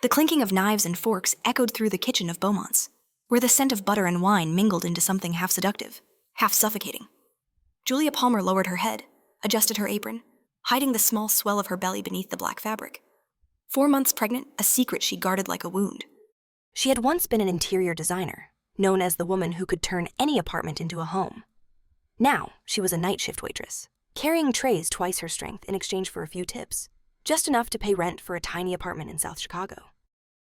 The clinking of knives and forks echoed through the kitchen of Beaumont's, where the scent of butter and wine mingled into something half seductive, half suffocating. Julia Palmer lowered her head, adjusted her apron, hiding the small swell of her belly beneath the black fabric. 4 months pregnant, a secret she guarded like a wound. She had once been an interior designer, known as the woman who could turn any apartment into a home. Now, she was a night shift waitress, carrying trays twice her strength in exchange for a few tips, just enough to pay rent for a tiny apartment in South Chicago.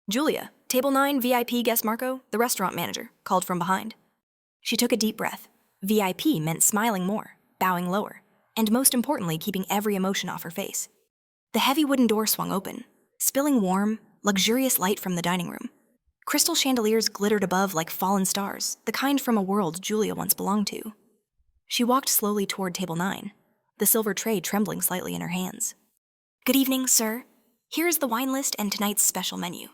Julia, table 9 VIP guest Marco, the restaurant manager, called from behind. She took a deep breath. VIP meant smiling more, bowing lower, and most importantly, keeping every emotion off her face. The heavy wooden door swung open, spilling warm, luxurious light from the dining room. Crystal chandeliers glittered above like fallen stars, the kind from a world Julia once belonged to. She walked slowly toward table 9, the silver tray trembling slightly in her hands. "Good evening, sir. Here is the wine list and tonight's special menu."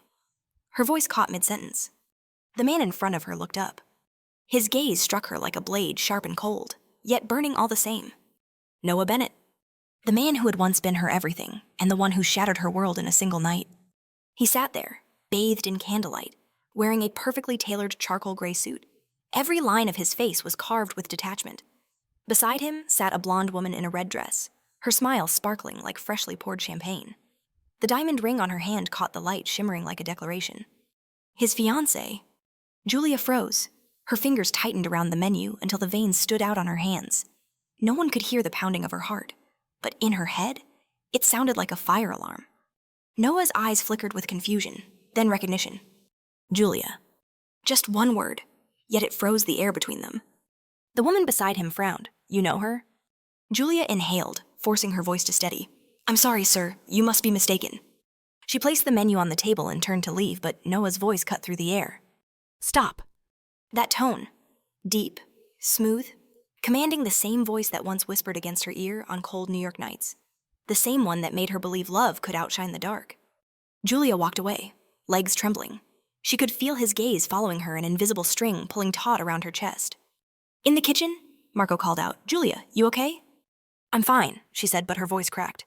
Her voice caught mid-sentence. The man in front of her looked up. His gaze struck her like a blade, sharp and cold, yet burning all the same. Noah Bennett. The man who had once been her everything, and the one who shattered her world in a single night. He sat there, bathed in candlelight, wearing a perfectly tailored charcoal gray suit. Every line of his face was carved with detachment. Beside him sat a blonde woman in a red dress, her smile sparkling like freshly poured champagne. The diamond ring on her hand caught the light, shimmering like a declaration. His fiancé. Julia froze. Her fingers tightened around the menu until the veins stood out on her hands. No one could hear the pounding of her heart, but in her head, it sounded like a fire alarm. Noah's eyes flickered with confusion, then recognition. Julia. Just one word, yet it froze the air between them. The woman beside him frowned. "You know her?" Julia inhaled, forcing her voice to steady. "I'm sorry, sir. You must be mistaken." She placed the menu on the table and turned to leave, but Noah's voice cut through the air. "Stop." That tone, deep, smooth, commanding the same voice that once whispered against her ear on cold New York nights. The same one that made her believe love could outshine the dark. Julia walked away, legs trembling. She could feel his gaze following her, an invisible string pulling taut around her chest. In the kitchen, Marco called out, "Julia, you okay?" "I'm fine," she said, but her voice cracked.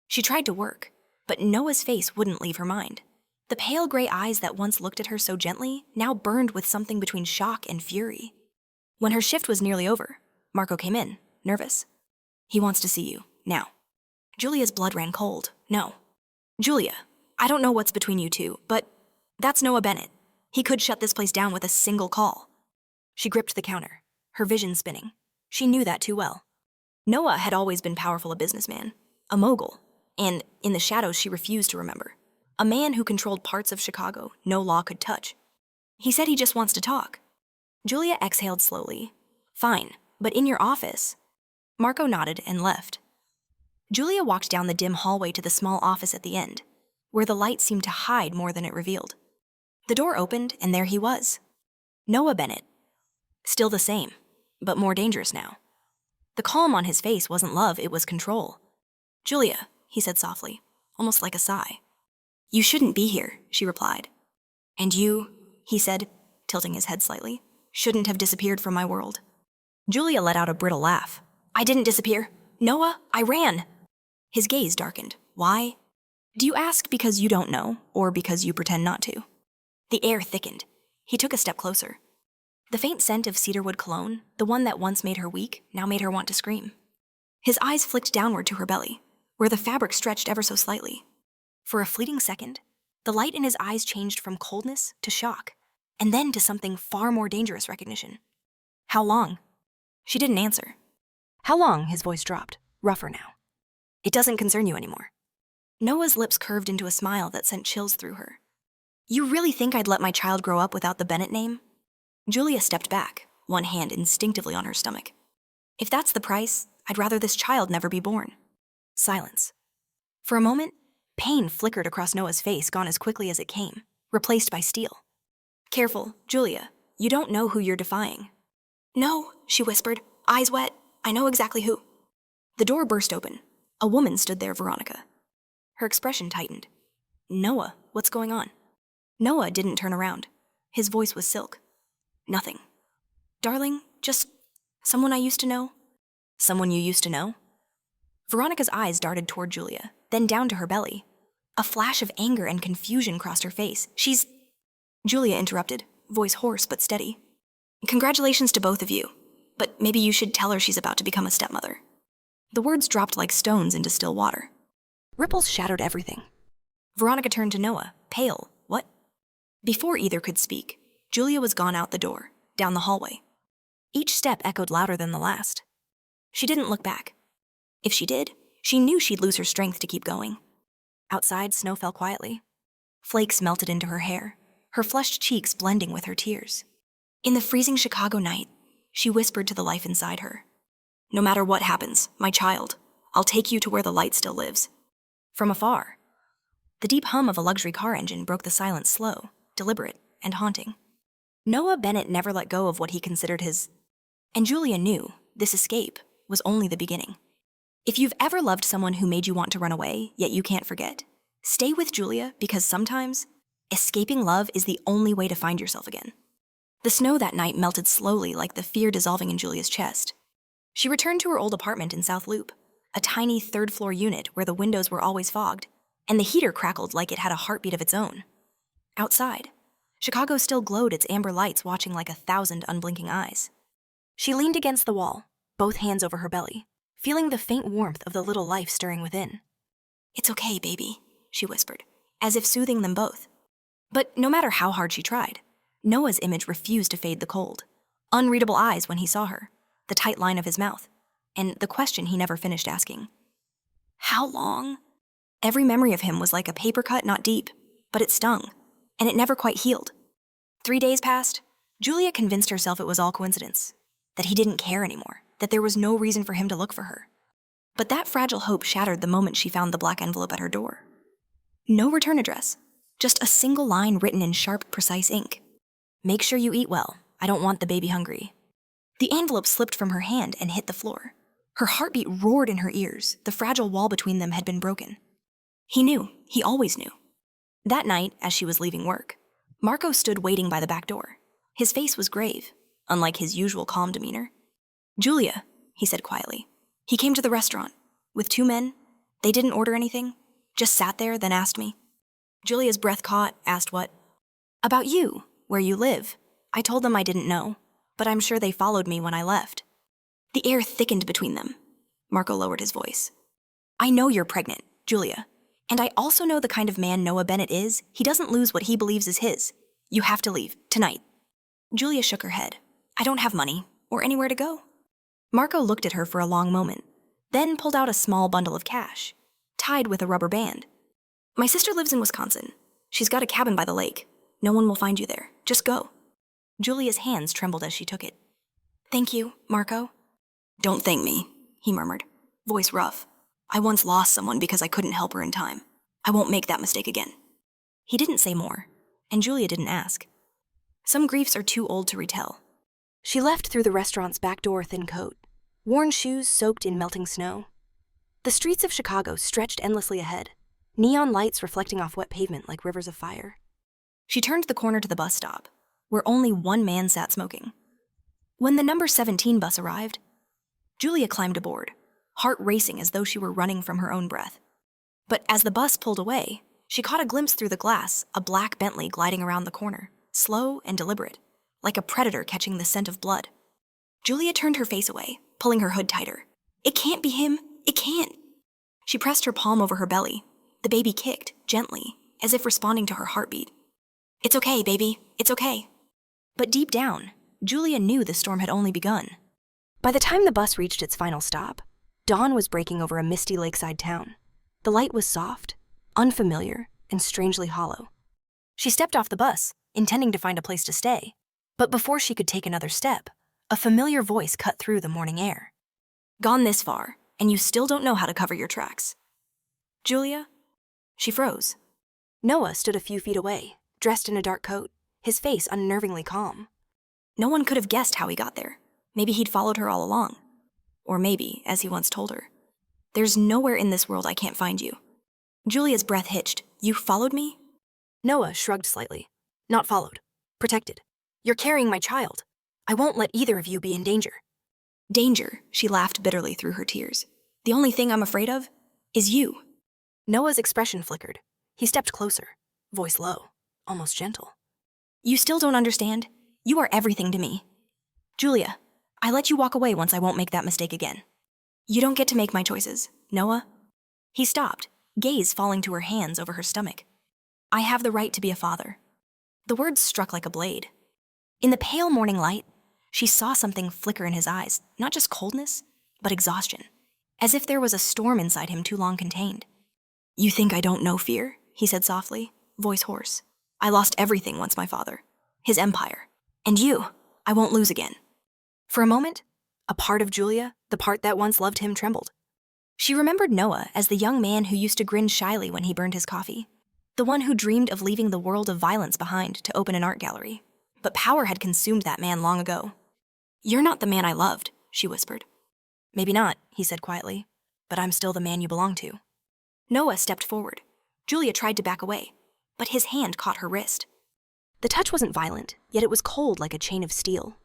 She tried to work, but Noah's face wouldn't leave her mind. The pale gray eyes that once looked at her so gently now burned with something between shock and fury. When her shift was nearly over, Marco came in, nervous. "He wants to see you, now." Julia's blood ran cold. "No. Julia, I don't know what's between you two, but that's Noah Bennett. He could shut this place down with a single call." She gripped the counter, her vision spinning. She knew that too well. Noah had always been powerful a businessman, a mogul, and in the shadows she refused to remember. A man who controlled parts of Chicago no law could touch. He said he just wants to talk. Julia exhaled slowly. "Fine, but in your office." Marco nodded and left. Julia walked down the dim hallway to the small office at the end, where the light seemed to hide more than it revealed. The door opened, and there he was. Noah Bennett. Still the same, but more dangerous now. The calm on his face wasn't love, it was control. "Julia," he said softly, almost like a sigh. "You shouldn't be here," she replied. "And you," he said, tilting his head slightly, "shouldn't have disappeared from my world." Julia let out a brittle laugh. "I didn't disappear. Noah, I ran." His gaze darkened. "Why?" "Do you ask because you don't know, or because you pretend not to?" The air thickened. He took a step closer. The faint scent of cedarwood cologne, the one that once made her weak, now made her want to scream. His eyes flicked downward to her belly, where the fabric stretched ever so slightly. For a fleeting second, the light in his eyes changed from coldness to shock, and then to something far more dangerous recognition. "How long?" She didn't answer. "How long?" His voice dropped, rougher now. "It doesn't concern you anymore." Noah's lips curved into a smile that sent chills through her. "You really think I'd let my child grow up without the Bennett name?" Julia stepped back, one hand instinctively on her stomach. "If that's the price, I'd rather this child never be born." Silence. For a moment, pain flickered across Noah's face, gone as quickly as it came, replaced by steel. "Careful, Julia. You don't know who you're defying." "No," she whispered, eyes wet. "I know exactly who." The door burst open. A woman stood there, Veronica. Her expression tightened. "Noah, what's going on?" Noah didn't turn around. His voice was silk. "Nothing. Darling, just someone I used to know." "Someone you used to know?" Veronica's eyes darted toward Julia, then down to her belly. A flash of anger and confusion crossed her face. Julia interrupted, voice hoarse but steady. Congratulations to both of you, but maybe you should tell her she's about to become a stepmother. The words dropped like stones into still water. Ripples shattered everything. Veronica turned to Noah, pale. What? Before either could speak, Julia was gone out the door, down the hallway. Each step echoed louder than the last. She didn't look back. If she did, she knew she'd lose her strength to keep going. Outside, snow fell quietly. Flakes melted into her hair, her flushed cheeks blending with her tears. In the freezing Chicago night, she whispered to the life inside her. No matter what happens, my child, I'll take you to where the light still lives. From afar, the deep hum of a luxury car engine broke the silence, slow, deliberate, and haunting. Noah Bennett never let go of what he considered his... And Julia knew this escape was only the beginning. If you've ever loved someone who made you want to run away, yet you can't forget, stay with Julia, because sometimes escaping love is the only way to find yourself again. The snow that night melted slowly, like the fear dissolving in Julia's chest. She returned to her old apartment in South Loop, a tiny third-floor unit where the windows were always fogged, and the heater crackled like it had a heartbeat of its own. Outside, Chicago still glowed its amber lights, watching like 1,000 unblinking eyes. She leaned against the wall, both hands over her belly, feeling the faint warmth of the little life stirring within. It's okay, baby, she whispered, as if soothing them both. But no matter how hard she tried, Noah's image refused to fade the cold. Unreadable eyes when he saw her, the tight line of his mouth, and the question he never finished asking. How long? Every memory of him was like a paper cut, not deep, but it stung, and it never quite healed. 3 days passed. Julia convinced herself it was all coincidence, that he didn't care anymore, that there was no reason for him to look for her. But that fragile hope shattered the moment she found the black envelope at her door. No return address, just a single line written in sharp, precise ink. Make sure you eat well. I don't want the baby hungry. The envelope slipped from her hand and hit the floor. Her heartbeat roared in her ears. The fragile wall between them had been broken. He knew. He always knew. That night, as she was leaving work, Marco stood waiting by the back door. His face was grave, unlike his usual calm demeanor. Julia, he said quietly. He came to the restaurant, with 2 men. They didn't order anything, just sat there, then asked me. Julia's breath caught, asked what? About you, where you live. I told them I didn't know, but I'm sure they followed me when I left. The air thickened between them. Marco lowered his voice. I know you're pregnant, Julia. And I also know the kind of man Noah Bennett is. He doesn't lose what he believes is his. You have to leave, tonight. Julia shook her head. I don't have money, or anywhere to go. Marco looked at her for a long moment, then pulled out a small bundle of cash, tied with a rubber band. My sister lives in Wisconsin. She's got a cabin by the lake. No one will find you there. Just go. Julia's hands trembled as she took it. Thank you, Marco. Don't thank me, he murmured, voice rough. I once lost someone because I couldn't help her in time. I won't make that mistake again. He didn't say more, and Julia didn't ask. Some griefs are too old to retell. She left through the restaurant's back door thin coat, worn shoes soaked in melting snow. The streets of Chicago stretched endlessly ahead, neon lights reflecting off wet pavement like rivers of fire. She turned the corner to the bus stop, where only 1 man sat smoking. When the number 17 bus arrived, Julia climbed aboard, heart racing as though she were running from her own breath. But as the bus pulled away, she caught a glimpse through the glass, a black Bentley gliding around the corner, slow and deliberate, like a predator catching the scent of blood. Julia turned her face away, pulling her hood tighter. It can't be him. It can't. She pressed her palm over her belly. The baby kicked, gently, as if responding to her heartbeat. It's okay, baby. It's okay. But deep down, Julia knew the storm had only begun. By the time the bus reached its final stop, dawn was breaking over a misty lakeside town. The light was soft, unfamiliar, and strangely hollow. She stepped off the bus, intending to find a place to stay. But before she could take another step, a familiar voice cut through the morning air. Gone this far, and you still don't know how to cover your tracks. Julia? She froze. Noah stood a few feet away, dressed in a dark coat, his face unnervingly calm. No one could have guessed how he got there. Maybe he'd followed her all along. Or maybe, as he once told her, there's nowhere in this world I can't find you. Julia's breath hitched. You followed me? Noah shrugged slightly. Not followed. Protected. You're carrying my child. I won't let either of you be in danger. Danger, she laughed bitterly through her tears. The only thing I'm afraid of is you. Noah's expression flickered. He stepped closer, voice low, almost gentle. You still don't understand? You are everything to me. Julia, I let you walk away once. I won't make that mistake again. You don't get to make my choices, Noah. He stopped, gaze falling to her hands over her stomach. I have the right to be a father. The words struck like a blade. In the pale morning light, she saw something flicker in his eyes, not just coldness, but exhaustion, as if there was a storm inside him too long contained. You think I don't know fear? He said softly, voice hoarse. I lost everything once, my father, his empire. And you, I won't lose again. For a moment, a part of Julia, the part that once loved him, trembled. She remembered Noah as the young man who used to grin shyly when he burned his coffee, the one who dreamed of leaving the world of violence behind to open an art gallery. But power had consumed that man long ago. You're not the man I loved, she whispered. Maybe not, he said quietly, but I'm still the man you belong to. Noah stepped forward. Julia tried to back away, but his hand caught her wrist. The touch wasn't violent, yet it was cold like a chain of steel.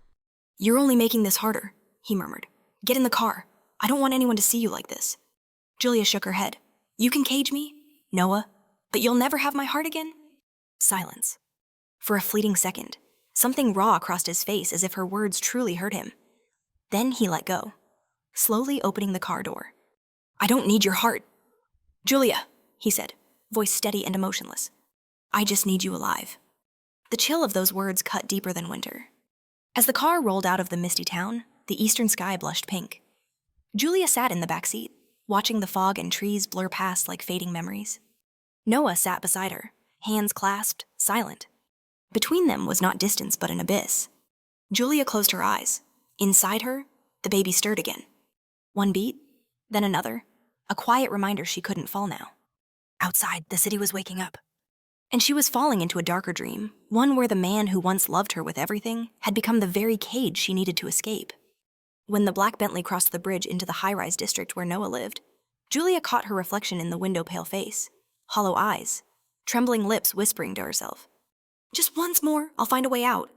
You're only making this harder, he murmured. Get in the car. I don't want anyone to see you like this. Julia shook her head. You can cage me, Noah, but you'll never have my heart again? Silence. For a fleeting second, something raw crossed his face as if her words truly hurt him. Then he let go, slowly opening the car door. I don't need your heart. Julia, he said, voice steady and emotionless. I just need you alive. The chill of those words cut deeper than winter. As the car rolled out of the misty town, the eastern sky blushed pink. Julia sat in the back seat, watching the fog and trees blur past like fading memories. Noah sat beside her, hands clasped, silent. Between them was not distance but an abyss. Julia closed her eyes. Inside her, the baby stirred again. One beat, then another, a quiet reminder she couldn't fall now. Outside, the city was waking up. And she was falling into a darker dream, one where the man who once loved her with everything had become the very cage she needed to escape. When the black Bentley crossed the bridge into the high-rise district where Noah lived, Julia caught her reflection in the window-pale face, hollow eyes, trembling lips whispering to herself. Just once more, I'll find a way out.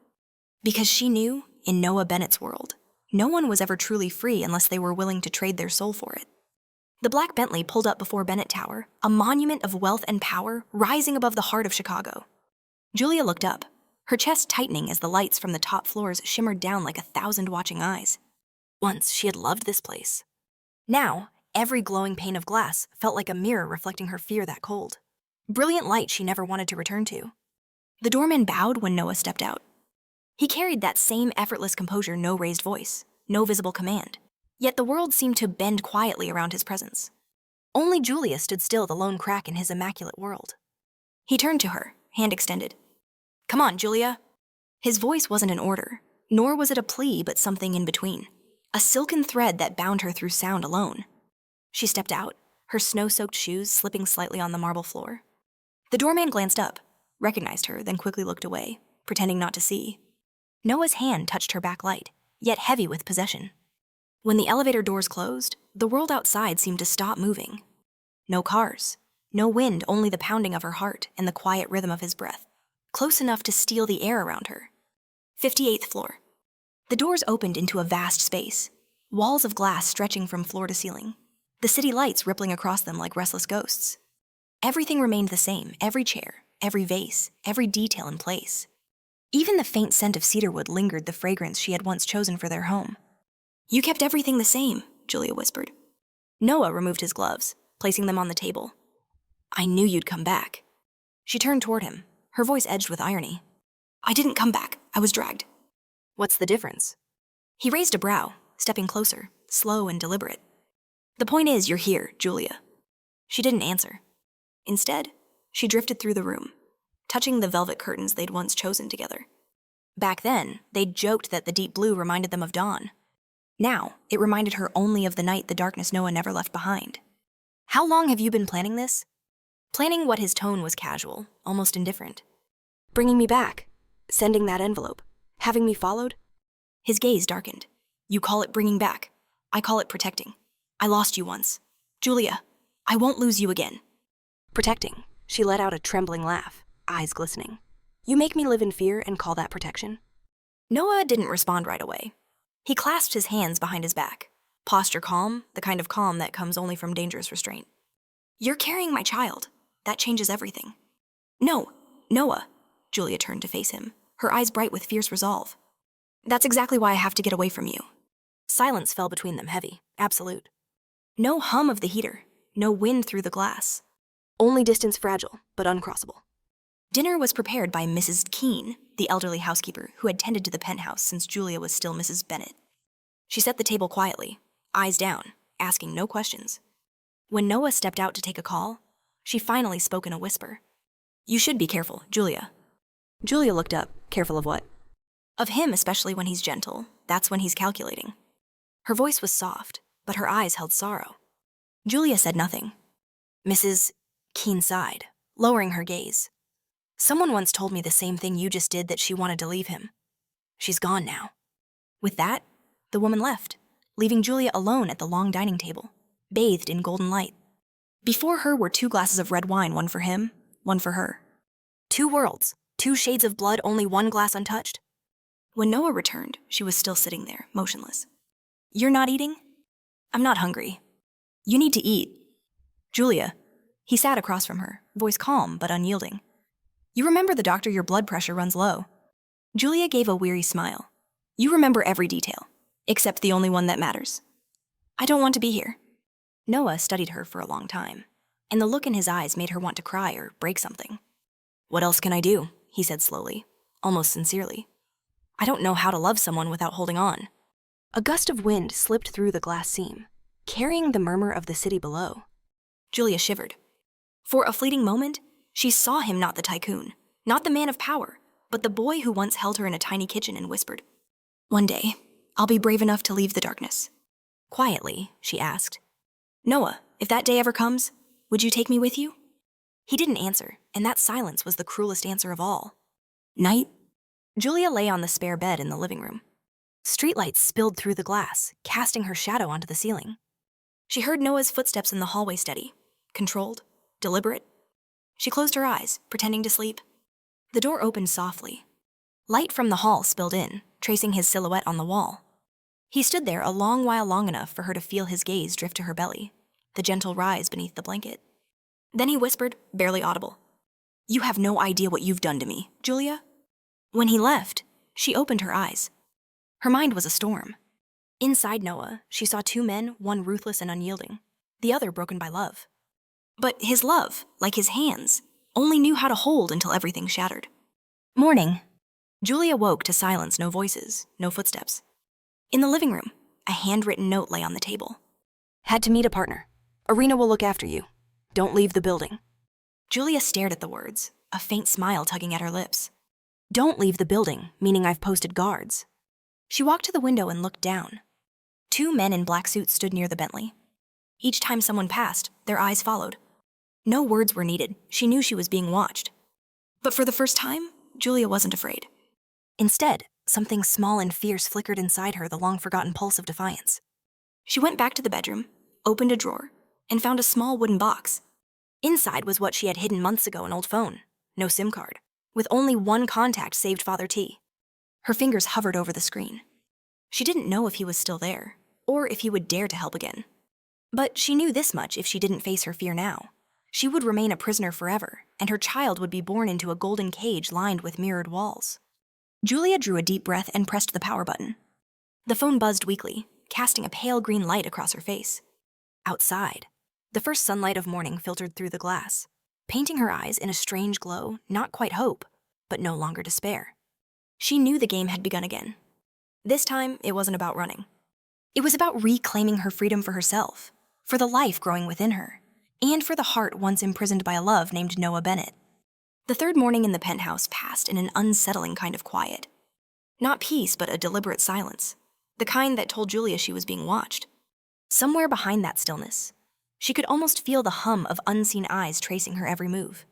Because she knew, in Noah Bennett's world, no one was ever truly free unless they were willing to trade their soul for it. The black Bentley pulled up before Bennett Tower, a monument of wealth and power rising above the heart of Chicago. Julia looked up, her chest tightening as the lights from the top floors shimmered down like 1,000 watching eyes. Once she had loved this place. Now, every glowing pane of glass felt like a mirror reflecting her fear that cold. Brilliant light she never wanted to return to. The doorman bowed when Noah stepped out. He carried that same effortless composure, no raised voice, no visible command. Yet the world seemed to bend quietly around his presence. Only Julia stood still, the lone crack in his immaculate world. He turned to her, hand extended. Come on, Julia. His voice wasn't an order, nor was it a plea, but something in between. A silken thread that bound her through sound alone. She stepped out, her snow-soaked shoes slipping slightly on the marble floor. The doorman glanced up, recognized her, then quickly looked away, pretending not to see. Noah's hand touched her back light, yet heavy with possession. When the elevator doors closed, the world outside seemed to stop moving. No cars, no wind, only the pounding of her heart and the quiet rhythm of his breath, close enough to steal the air around her. 58th floor. The doors opened into a vast space, walls of glass stretching from floor to ceiling, the city lights rippling across them like restless ghosts. Everything remained the same, every chair, every vase, every detail in place. Even the faint scent of cedarwood lingered, the fragrance she had once chosen for their home. You kept everything the same, Julia whispered. Noah removed his gloves, placing them on the table. I knew you'd come back. She turned toward him, her voice edged with irony. I didn't come back, I was dragged. What's the difference? He raised a brow, stepping closer, slow and deliberate. The point is, you're here, Julia. She didn't answer. Instead, she drifted through the room, touching the velvet curtains they'd once chosen together. Back then, they'd joked that the deep blue reminded them of dawn. Now, it reminded her only of the night the darkness Noah never left behind. How long have you been planning this? Planning what his tone was casual, almost indifferent. Bringing me back, sending that envelope, having me followed? His gaze darkened. You call it bringing back. I call it protecting. I lost you once. Julia, I won't lose you again. Protecting. She let out a trembling laugh, eyes glistening. You make me live in fear and call that protection? Noah didn't respond right away. He clasped his hands behind his back, posture calm, the kind of calm that comes only from dangerous restraint. You're carrying my child. That changes everything. No, Noah. Julia turned to face him, her eyes bright with fierce resolve. That's exactly why I have to get away from you. Silence fell between them, heavy, absolute. No hum of the heater, no wind through the glass. Only distance fragile, but uncrossable. Dinner was prepared by Mrs. Keene, the elderly housekeeper who had tended to the penthouse since Julia was still Mrs. Bennet. She set the table quietly, eyes down, asking no questions. When Noah stepped out to take a call, she finally spoke in a whisper. You should be careful, Julia. Julia looked up, careful of what? Of him, especially when he's gentle. That's when he's calculating. Her voice was soft, but her eyes held sorrow. Julia said nothing. Mrs. Keene sighed, lowering her gaze. Someone once told me the same thing you just did, that she wanted to leave him. She's gone now. With that, the woman left, leaving Julia alone at the long dining table, bathed in golden light. Before her were 2 glasses of red wine, one for him, one for her. 2 worlds, 2 shades of blood, only 1 glass untouched. When Noah returned, she was still sitting there, motionless. You're not eating? I'm not hungry. You need to eat. Julia. He sat across from her, voice calm but unyielding. You remember the doctor your blood pressure runs low. Julia gave a weary smile. You remember every detail, except the only one that matters. I don't want to be here. Noah studied her for a long time, and the look in his eyes made her want to cry or break something. What else can I do? He said slowly, almost sincerely. I don't know how to love someone without holding on. A gust of wind slipped through the glass seam, carrying the murmur of the city below. Julia shivered. For a fleeting moment, she saw him, not the tycoon, not the man of power, but the boy who once held her in a tiny kitchen and whispered, One day, I'll be brave enough to leave the darkness. Quietly, she asked, Noah, if that day ever comes, would you take me with you? He didn't answer, and that silence was the cruelest answer of all. Night. Julia lay on the spare bed in the living room. Streetlights spilled through the glass, casting her shadow onto the ceiling. She heard Noah's footsteps in the hallway steady, controlled, deliberate. She closed her eyes, pretending to sleep. The door opened softly. Light from the hall spilled in, tracing his silhouette on the wall. He stood there a long while, long enough for her to feel his gaze drift to her belly, the gentle rise beneath the blanket. Then he whispered, barely audible, You have no idea what you've done to me, Julia. When he left, she opened her eyes. Her mind was a storm. Inside Noah, she saw 2 men, one ruthless and unyielding, the other broken by love. But his love, like his hands, only knew how to hold until everything shattered. Morning. Julia woke to silence, no voices, no footsteps. In the living room, a handwritten note lay on the table. Had to meet a partner. Irina will look after you. Don't leave the building. Julia stared at the words, a faint smile tugging at her lips. Don't leave the building, meaning I've posted guards. She walked to the window and looked down. 2 men in black suits stood near the Bentley. Each time someone passed, their eyes followed. No words were needed. She knew she was being watched. But for the first time, Julia wasn't afraid. Instead, something small and fierce flickered inside her, the long-forgotten pulse of defiance. She went back to the bedroom, opened a drawer, and found a small wooden box. Inside was what she had hidden months ago, an old phone, no SIM card, with only 1 contact saved, Father T. Her fingers hovered over the screen. She didn't know if he was still there, or if he would dare to help again. But she knew this much: if she didn't face her fear now, she would remain a prisoner forever, and her child would be born into a golden cage lined with mirrored walls. Julia drew a deep breath and pressed the power button. The phone buzzed weakly, casting a pale green light across her face. Outside, the first sunlight of morning filtered through the glass, painting her eyes in a strange glow, not quite hope, but no longer despair. She knew the game had begun again. This time, it wasn't about running. It was about reclaiming her freedom for herself, for the life growing within her, and for the heart once imprisoned by a love named Noah Bennet. The 3rd morning in the penthouse passed in an unsettling kind of quiet. Not peace, but a deliberate silence, the kind that told Julia she was being watched. Somewhere behind that stillness, she could almost feel the hum of unseen eyes tracing her every move.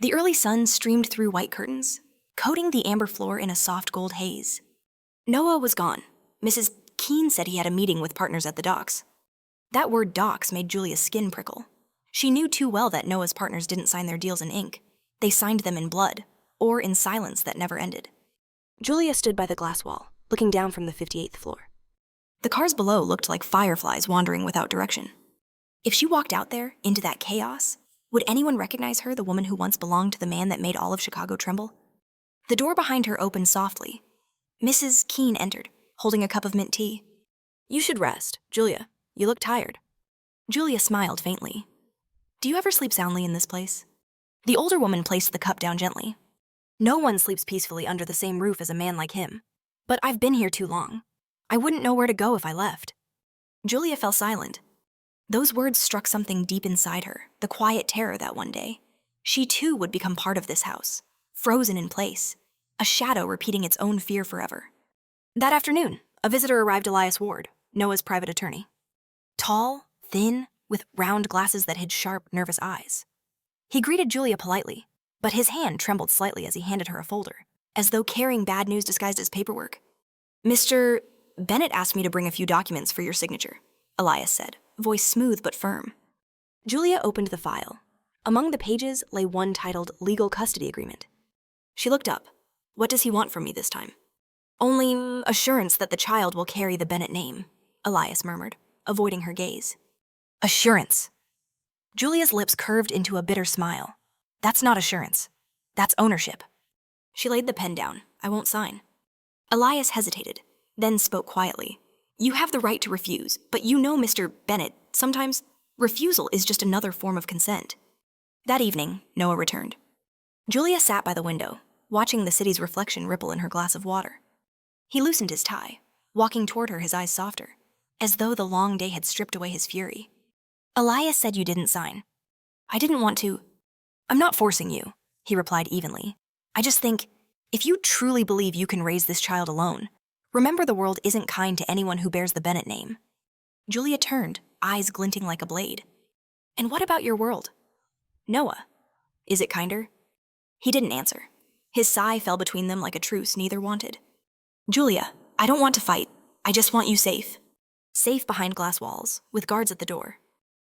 The early sun streamed through white curtains, coating the amber floor in a soft gold haze. Noah was gone. Mrs. Keene said he had a meeting with partners at the docks. That word docks made Julia's skin prickle. She knew too well that Noah's partners didn't sign their deals in ink. They signed them in blood, or in silence that never ended. Julia stood by the glass wall, looking down from the 58th floor. The cars below looked like fireflies wandering without direction. If she walked out there, into that chaos, Would anyone recognize her, the woman who once belonged to the man that made all of Chicago tremble? The door behind her opened softly. Mrs. Keene entered, holding a cup of mint tea. "You should rest, Julia. You look tired." Julia smiled faintly. "Do you ever sleep soundly in this place?" The older woman placed the cup down gently. "No one sleeps peacefully under the same roof as a man like him. But I've been here too long. I wouldn't know where to go if I left." Julia fell silent. Those words struck something deep inside her, the quiet terror that one day she too would become part of this house, frozen in place, a shadow repeating its own fear forever. That afternoon, a visitor arrived. Elias Ward, Noah's private attorney. Tall, thin, with round glasses that hid sharp, nervous eyes. He greeted Julia politely, but his hand trembled slightly as he handed her a folder, as though carrying bad news disguised as paperwork. "Mr. Bennett asked me to bring a few documents for your signature," Elias said, voice smooth but firm. Julia opened the file. Among the pages lay one titled Legal Custody Agreement. She looked up. "What does he want from me this time?" "Only assurance that the child will carry the Bennett name," Elias murmured, avoiding her gaze. "Assurance." Julia's lips curved into a bitter smile. "That's not assurance. That's ownership." She laid the pen down. "I won't sign." Elias hesitated, then spoke quietly. "You have the right to refuse, but you know, Mr. Bennett, sometimes refusal is just another form of consent." That evening, Noah returned. Julia sat by the window, watching the city's reflection ripple in her glass of water. He loosened his tie, walking toward her, his eyes softer, as though the long day had stripped away his fury. "Elias said you didn't sign." "I didn't want to." "I'm not forcing you," he replied evenly. "I just think, if you truly believe you can raise this child alone, remember the world isn't kind to anyone who bears the Bennett name." Julia turned, eyes glinting like a blade. "And what about your world? Noah, is it kinder?" He didn't answer. His sigh fell between them like a truce neither wanted. "Julia, I don't want to fight. I just want you safe. Safe behind glass walls, with guards at the door.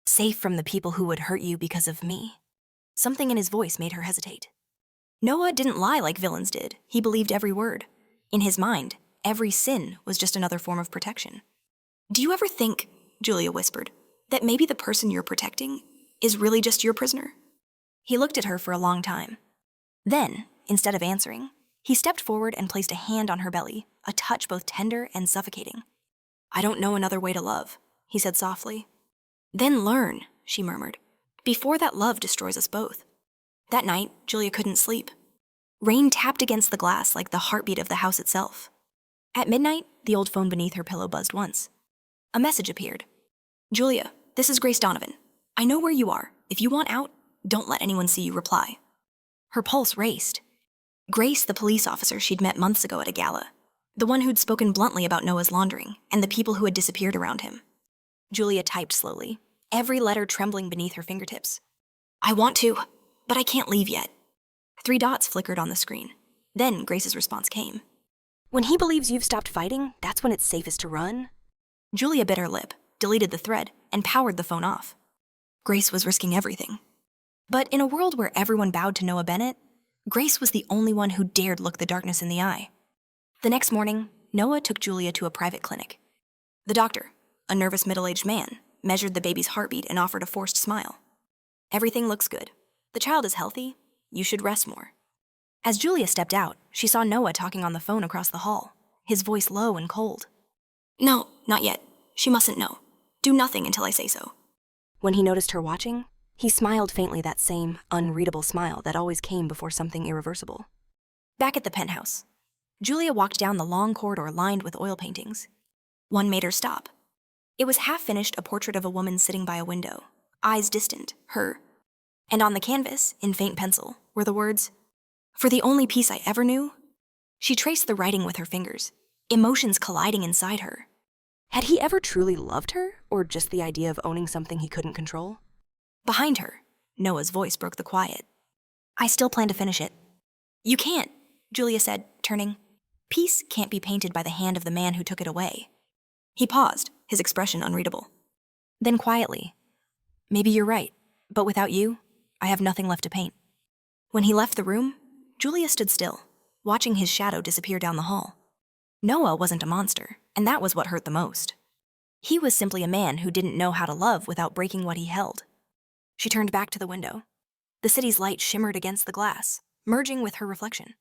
Safe from the people who would hurt you because of me." Something in his voice made her hesitate. Noah didn't lie like villains did. He believed every word. In his mind, every sin was just another form of protection. "Do you ever think," Julia whispered, "that maybe the person you're protecting is really just your prisoner?" He looked at her for a long time. Then, instead of answering, he stepped forward and placed a hand on her belly, a touch both tender and suffocating. "I don't know another way to love," he said softly. "Then learn," she murmured, "before that love destroys us both." That night, Julia couldn't sleep. Rain tapped against the glass like the heartbeat of the house itself. At midnight, the old phone beneath her pillow buzzed once. A message appeared. "Julia, this is Grace Donovan. I know where you are. If you want out, don't let anyone see you reply." Her pulse raced. Grace, the police officer she'd met months ago at a gala. The one who'd spoken bluntly about Noah's laundering and the people who had disappeared around him. Julia typed slowly, every letter trembling beneath her fingertips. "I want to, but I can't leave yet." 3 dots flickered on the screen. Then Grace's response came. "When he believes you've stopped fighting, that's when it's safest to run." Julia bit her lip, deleted the thread, and powered the phone off. Grace was risking everything. But in a world where everyone bowed to Noah Bennett, Grace was the only one who dared look the darkness in the eye. The next morning, Noah took Julia to a private clinic. The doctor, a nervous middle-aged man, measured the baby's heartbeat and offered a forced smile. "Everything looks good. The child is healthy. You should rest more." As Julia stepped out, she saw Noah talking on the phone across the hall, his voice low and cold. "No, not yet. She mustn't know. Do nothing until I say so." When he noticed her watching, he smiled faintly, that same unreadable smile that always came before something irreversible. Back at the penthouse, Julia walked down the long corridor lined with oil paintings. One made her stop. It was half-finished, a portrait of a woman sitting by a window, eyes distant, her. And on the canvas, in faint pencil, were the words, "For the only peace I ever knew." She traced the writing with her fingers, emotions colliding inside her. Had he ever truly loved her, or just the idea of owning something he couldn't control? Behind her, Noah's voice broke the quiet. "I still plan to finish it." "You can't," Julia said, turning. "Peace can't be painted by the hand of the man who took it away." He paused, his expression unreadable. Then quietly, "Maybe you're right, but without you, I have nothing left to paint." When he left the room, Julia stood still, watching his shadow disappear down the hall. Noah wasn't a monster, and that was what hurt the most. He was simply a man who didn't know how to love without breaking what he held. She turned back to the window, The city's light shimmered against the glass, merging with her reflection.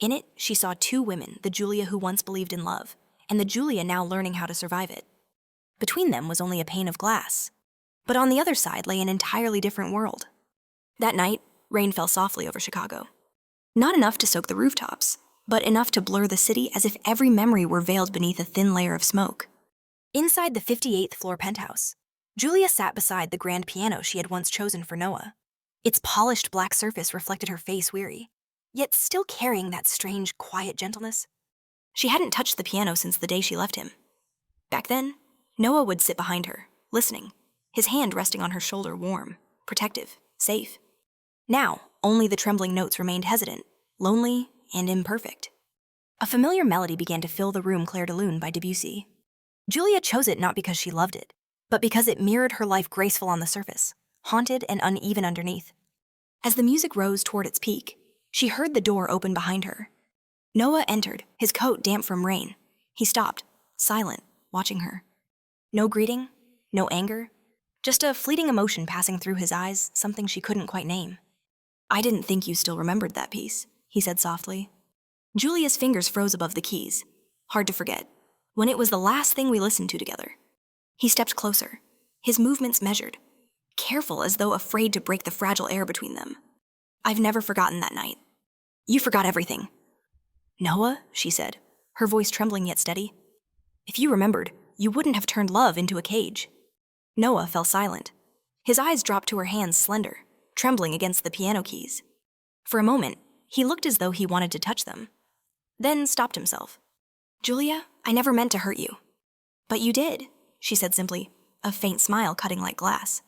In it, she saw two women, the Julia who once believed in love, and the Julia now learning how to survive it. Between them was only a pane of glass, but on the other side lay an entirely different world. That night, rain fell softly over Chicago. Not enough to soak the rooftops, but enough to blur the city as if every memory were veiled beneath a thin layer of smoke. Inside the 58th floor penthouse, Julia sat beside the grand piano she had once chosen for Noah. Its polished black surface reflected her face weary, yet still carrying that strange, quiet gentleness. She hadn't touched the piano since the day she left him. Back then, Noah would sit behind her, listening, his hand resting on her shoulder, warm, protective, safe. Now, only the trembling notes remained hesitant, lonely, and imperfect. A familiar melody began to fill the room Clair de Lune by Debussy. Julia chose it not because she loved it, but because it mirrored her life, graceful on the surface, haunted and uneven underneath. As the music rose toward its peak, she heard the door open behind her. Noah entered, his coat damp from rain. He stopped, silent, watching her. No greeting, no anger, just a fleeting emotion passing through his eyes, something she couldn't quite name. "I didn't think you still remembered that piece," he said softly. Julia's fingers froze above the keys. Hard to forget, when it was the last thing we listened to together. He stepped closer, his movements measured, careful as though afraid to break the fragile air between them. "I've never forgotten that night. You forgot everything." "Noah," she said, her voice trembling yet steady. "If you remembered, you wouldn't have turned love into a cage." Noah fell silent. His eyes dropped to her hands, slender, trembling against the piano keys. For a moment, he looked as though he wanted to touch them, then stopped himself. "Julia, I never meant to hurt you." "But you did," she said simply, a faint smile cutting like glass.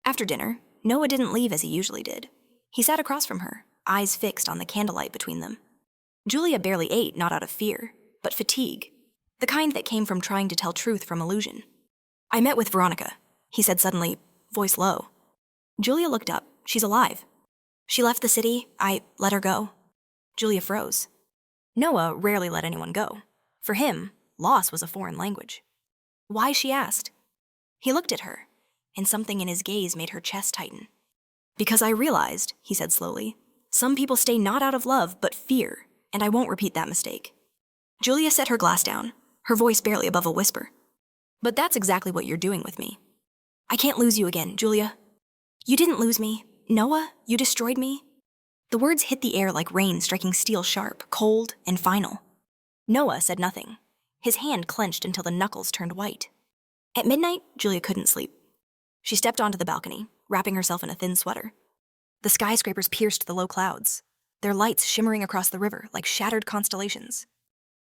After dinner, Noah didn't leave as he usually did. He sat across from her, eyes fixed on the candlelight between them. Julia barely ate, not out of fear, but fatigue, the kind that came from trying to tell truth from illusion. "I met with Veronica," he said suddenly, voice low. Julia looked up. "She's alive." "She left the city. I let her go." Julia froze. Noah rarely let anyone go. For him, loss was a foreign language. "Why?" she asked. He looked at her, and something in his gaze made her chest tighten. "Because I realized," he said slowly, "some people stay not out of love, but fear, and I won't repeat that mistake." Julia set her glass down, her voice barely above a whisper. "But that's exactly what you're doing with me. I can't lose you again, Julia." "You didn't lose me. Noah, you destroyed me." The words hit the air like rain striking steel sharp, cold, and final. Noah said nothing. His hand clenched until the knuckles turned white. At midnight, Julia couldn't sleep. She stepped onto the balcony, wrapping herself in a thin sweater. The skyscrapers pierced the low clouds, their lights shimmering across the river like shattered constellations.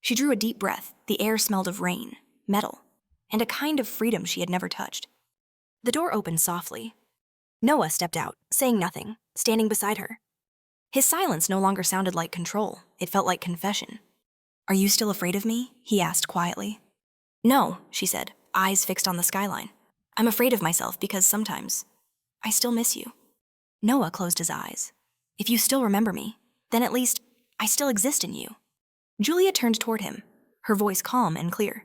She drew a deep breath. The air smelled of rain, metal, and a kind of freedom she had never touched. The door opened softly. Noah stepped out, saying nothing, standing beside her. His silence no longer sounded like control. It felt like confession. "Are you still afraid of me?" he asked quietly. "No," she said, eyes fixed on the skyline. "I'm afraid of myself because sometimes I still miss you." Noah closed his eyes. "If you still remember me, then at least I still exist in you." Julia turned toward him, her voice calm and clear.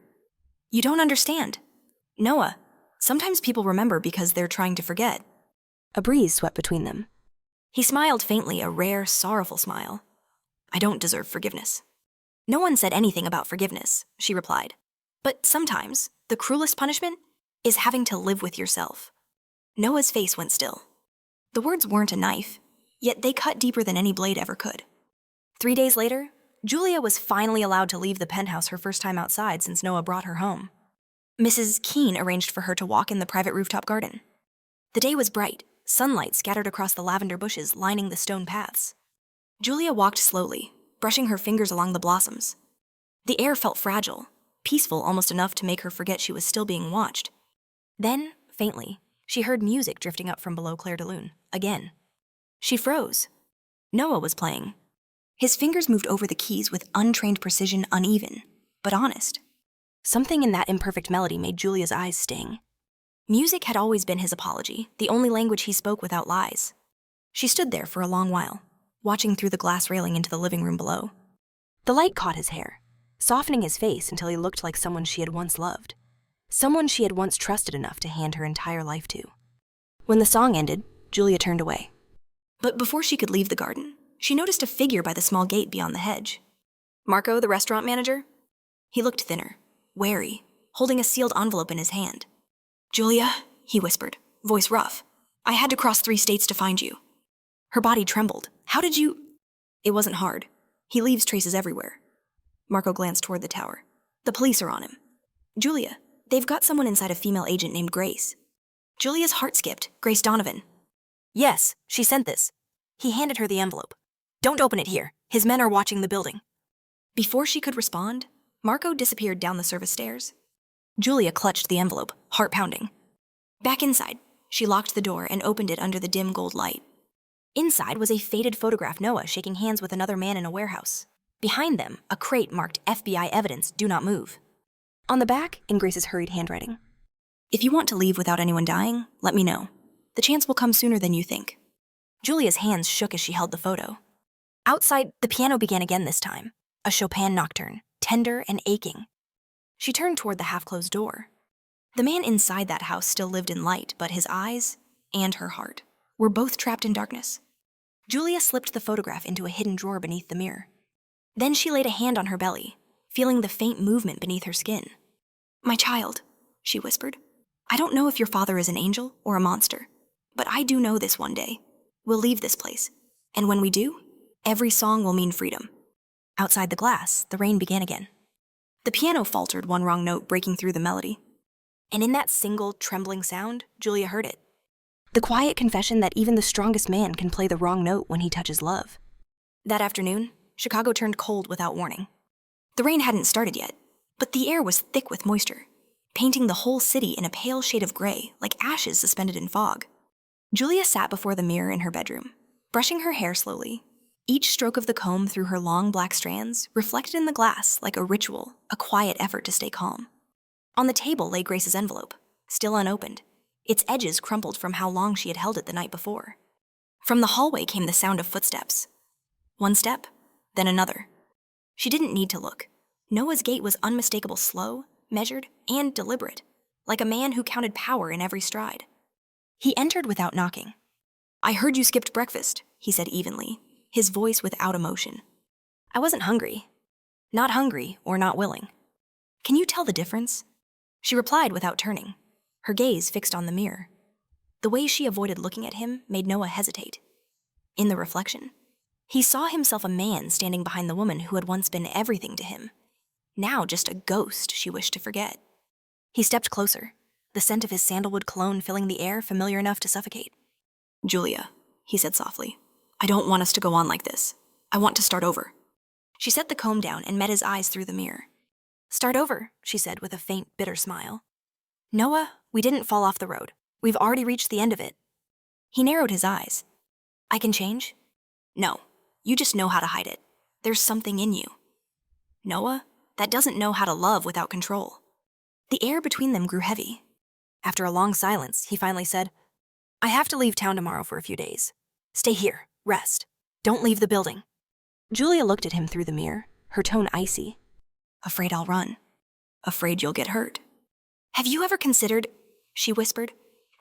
"You don't understand. Noah, sometimes people remember because they're trying to forget." A breeze swept between them. He smiled faintly, a rare, sorrowful smile. "I don't deserve forgiveness." "No one said anything about forgiveness," she replied. "But sometimes, the cruelest punishment is having to live with yourself." Noah's face went still. The words weren't a knife, yet they cut deeper than any blade ever could. 3 days later, Julia was finally allowed to leave the penthouse, her first time outside since Noah brought her home. Mrs. Keene arranged for her to walk in the private rooftop garden. The day was bright, sunlight scattered across the lavender bushes lining the stone paths. Julia walked slowly, brushing her fingers along the blossoms. The air felt fragile, peaceful almost enough to make her forget she was still being watched. Then, faintly, she heard music drifting up from below Clair de Lune, again. She froze. Noah was playing. His fingers moved over the keys with untrained precision, uneven, but honest. Something in that imperfect melody made Julia's eyes sting. Music had always been his apology, the only language he spoke without lies. She stood there for a long while, watching through the glass railing into the living room below. The light caught his hair, softening his face until he looked like someone she had once loved, someone she had once trusted enough to hand her entire life to. When the song ended, Julia turned away. But before she could leave the garden, she noticed a figure by the small gate beyond the hedge. Marco, the restaurant manager? He looked thinner, wary, holding a sealed envelope in his hand. Julia, he whispered, voice rough. I had to cross 3 states to find you. Her body trembled. How did you... It wasn't hard. He leaves traces everywhere. Marco glanced toward the tower. The police are on him. Julia, they've got someone inside a female agent named Grace. Julia's heart skipped. Grace Donovan. Yes, she sent this. He handed her the envelope. Don't open it here. His men are watching the building. Before she could respond, Marco disappeared down the service stairs. Julia clutched the envelope, heart pounding. Back inside, she locked the door and opened it under the dim gold light. Inside was a faded photograph Noah shaking hands with another man in a warehouse. Behind them, a crate marked FBI evidence, do not move. On the back, in Grace's hurried handwriting. If you want to leave without anyone dying, let me know. The chance will come sooner than you think. Julia's hands shook as she held the photo. Outside, the piano began again this time, a Chopin nocturne, tender and aching. She turned toward the half-closed door. The man inside that house still lived in light, but his eyes, and her heart, were both trapped in darkness. Julia slipped the photograph into a hidden drawer beneath the mirror. Then she laid a hand on her belly, feeling the faint movement beneath her skin. My child, she whispered. I don't know if your father is an angel or a monster, but I do know this one day. We'll leave this place, and when we do, every song will mean freedom. Outside the glass, the rain began again. The piano faltered, one wrong note breaking through the melody. And in that single, trembling sound, Julia heard it. The quiet confession that even the strongest man can play the wrong note when he touches love. That afternoon, Chicago turned cold without warning. The rain hadn't started yet, but the air was thick with moisture, painting the whole city in a pale shade of gray, like ashes suspended in fog. Julia sat before the mirror in her bedroom, brushing her hair slowly. Each stroke of the comb through her long black strands reflected in the glass like a ritual, a quiet effort to stay calm. On the table lay Grace's envelope, still unopened, its edges crumpled from how long she had held it the night before. From the hallway came the sound of footsteps. One step, then another. She didn't need to look. Noah's gait was unmistakable, slow, measured, and deliberate, like a man who counted power in every stride. He entered without knocking. I heard you skipped breakfast, he said evenly, his voice without emotion. I wasn't hungry. Not hungry or not willing. Can you tell the difference? She replied without turning, her gaze fixed on the mirror. The way she avoided looking at him made Noah hesitate. In the reflection, he saw himself a man standing behind the woman who had once been everything to him, now just a ghost she wished to forget. He stepped closer, the scent of his sandalwood cologne filling the air familiar enough to suffocate. Julia, he said softly, I don't want us to go on like this. I want to start over. She set the comb down and met his eyes through the mirror. Start over, she said with a faint, bitter smile. Noah, we didn't fall off the road. We've already reached the end of it. He narrowed his eyes. I can change? No, you just know how to hide it. There's something in you. Noah, that doesn't know how to love without control. The air between them grew heavy. After a long silence, he finally said, I have to leave town tomorrow for a few days. Stay here, rest. Don't leave the building. Julia looked at him through the mirror, her tone icy. Afraid I'll run. Afraid you'll get hurt. Have you ever considered, she whispered,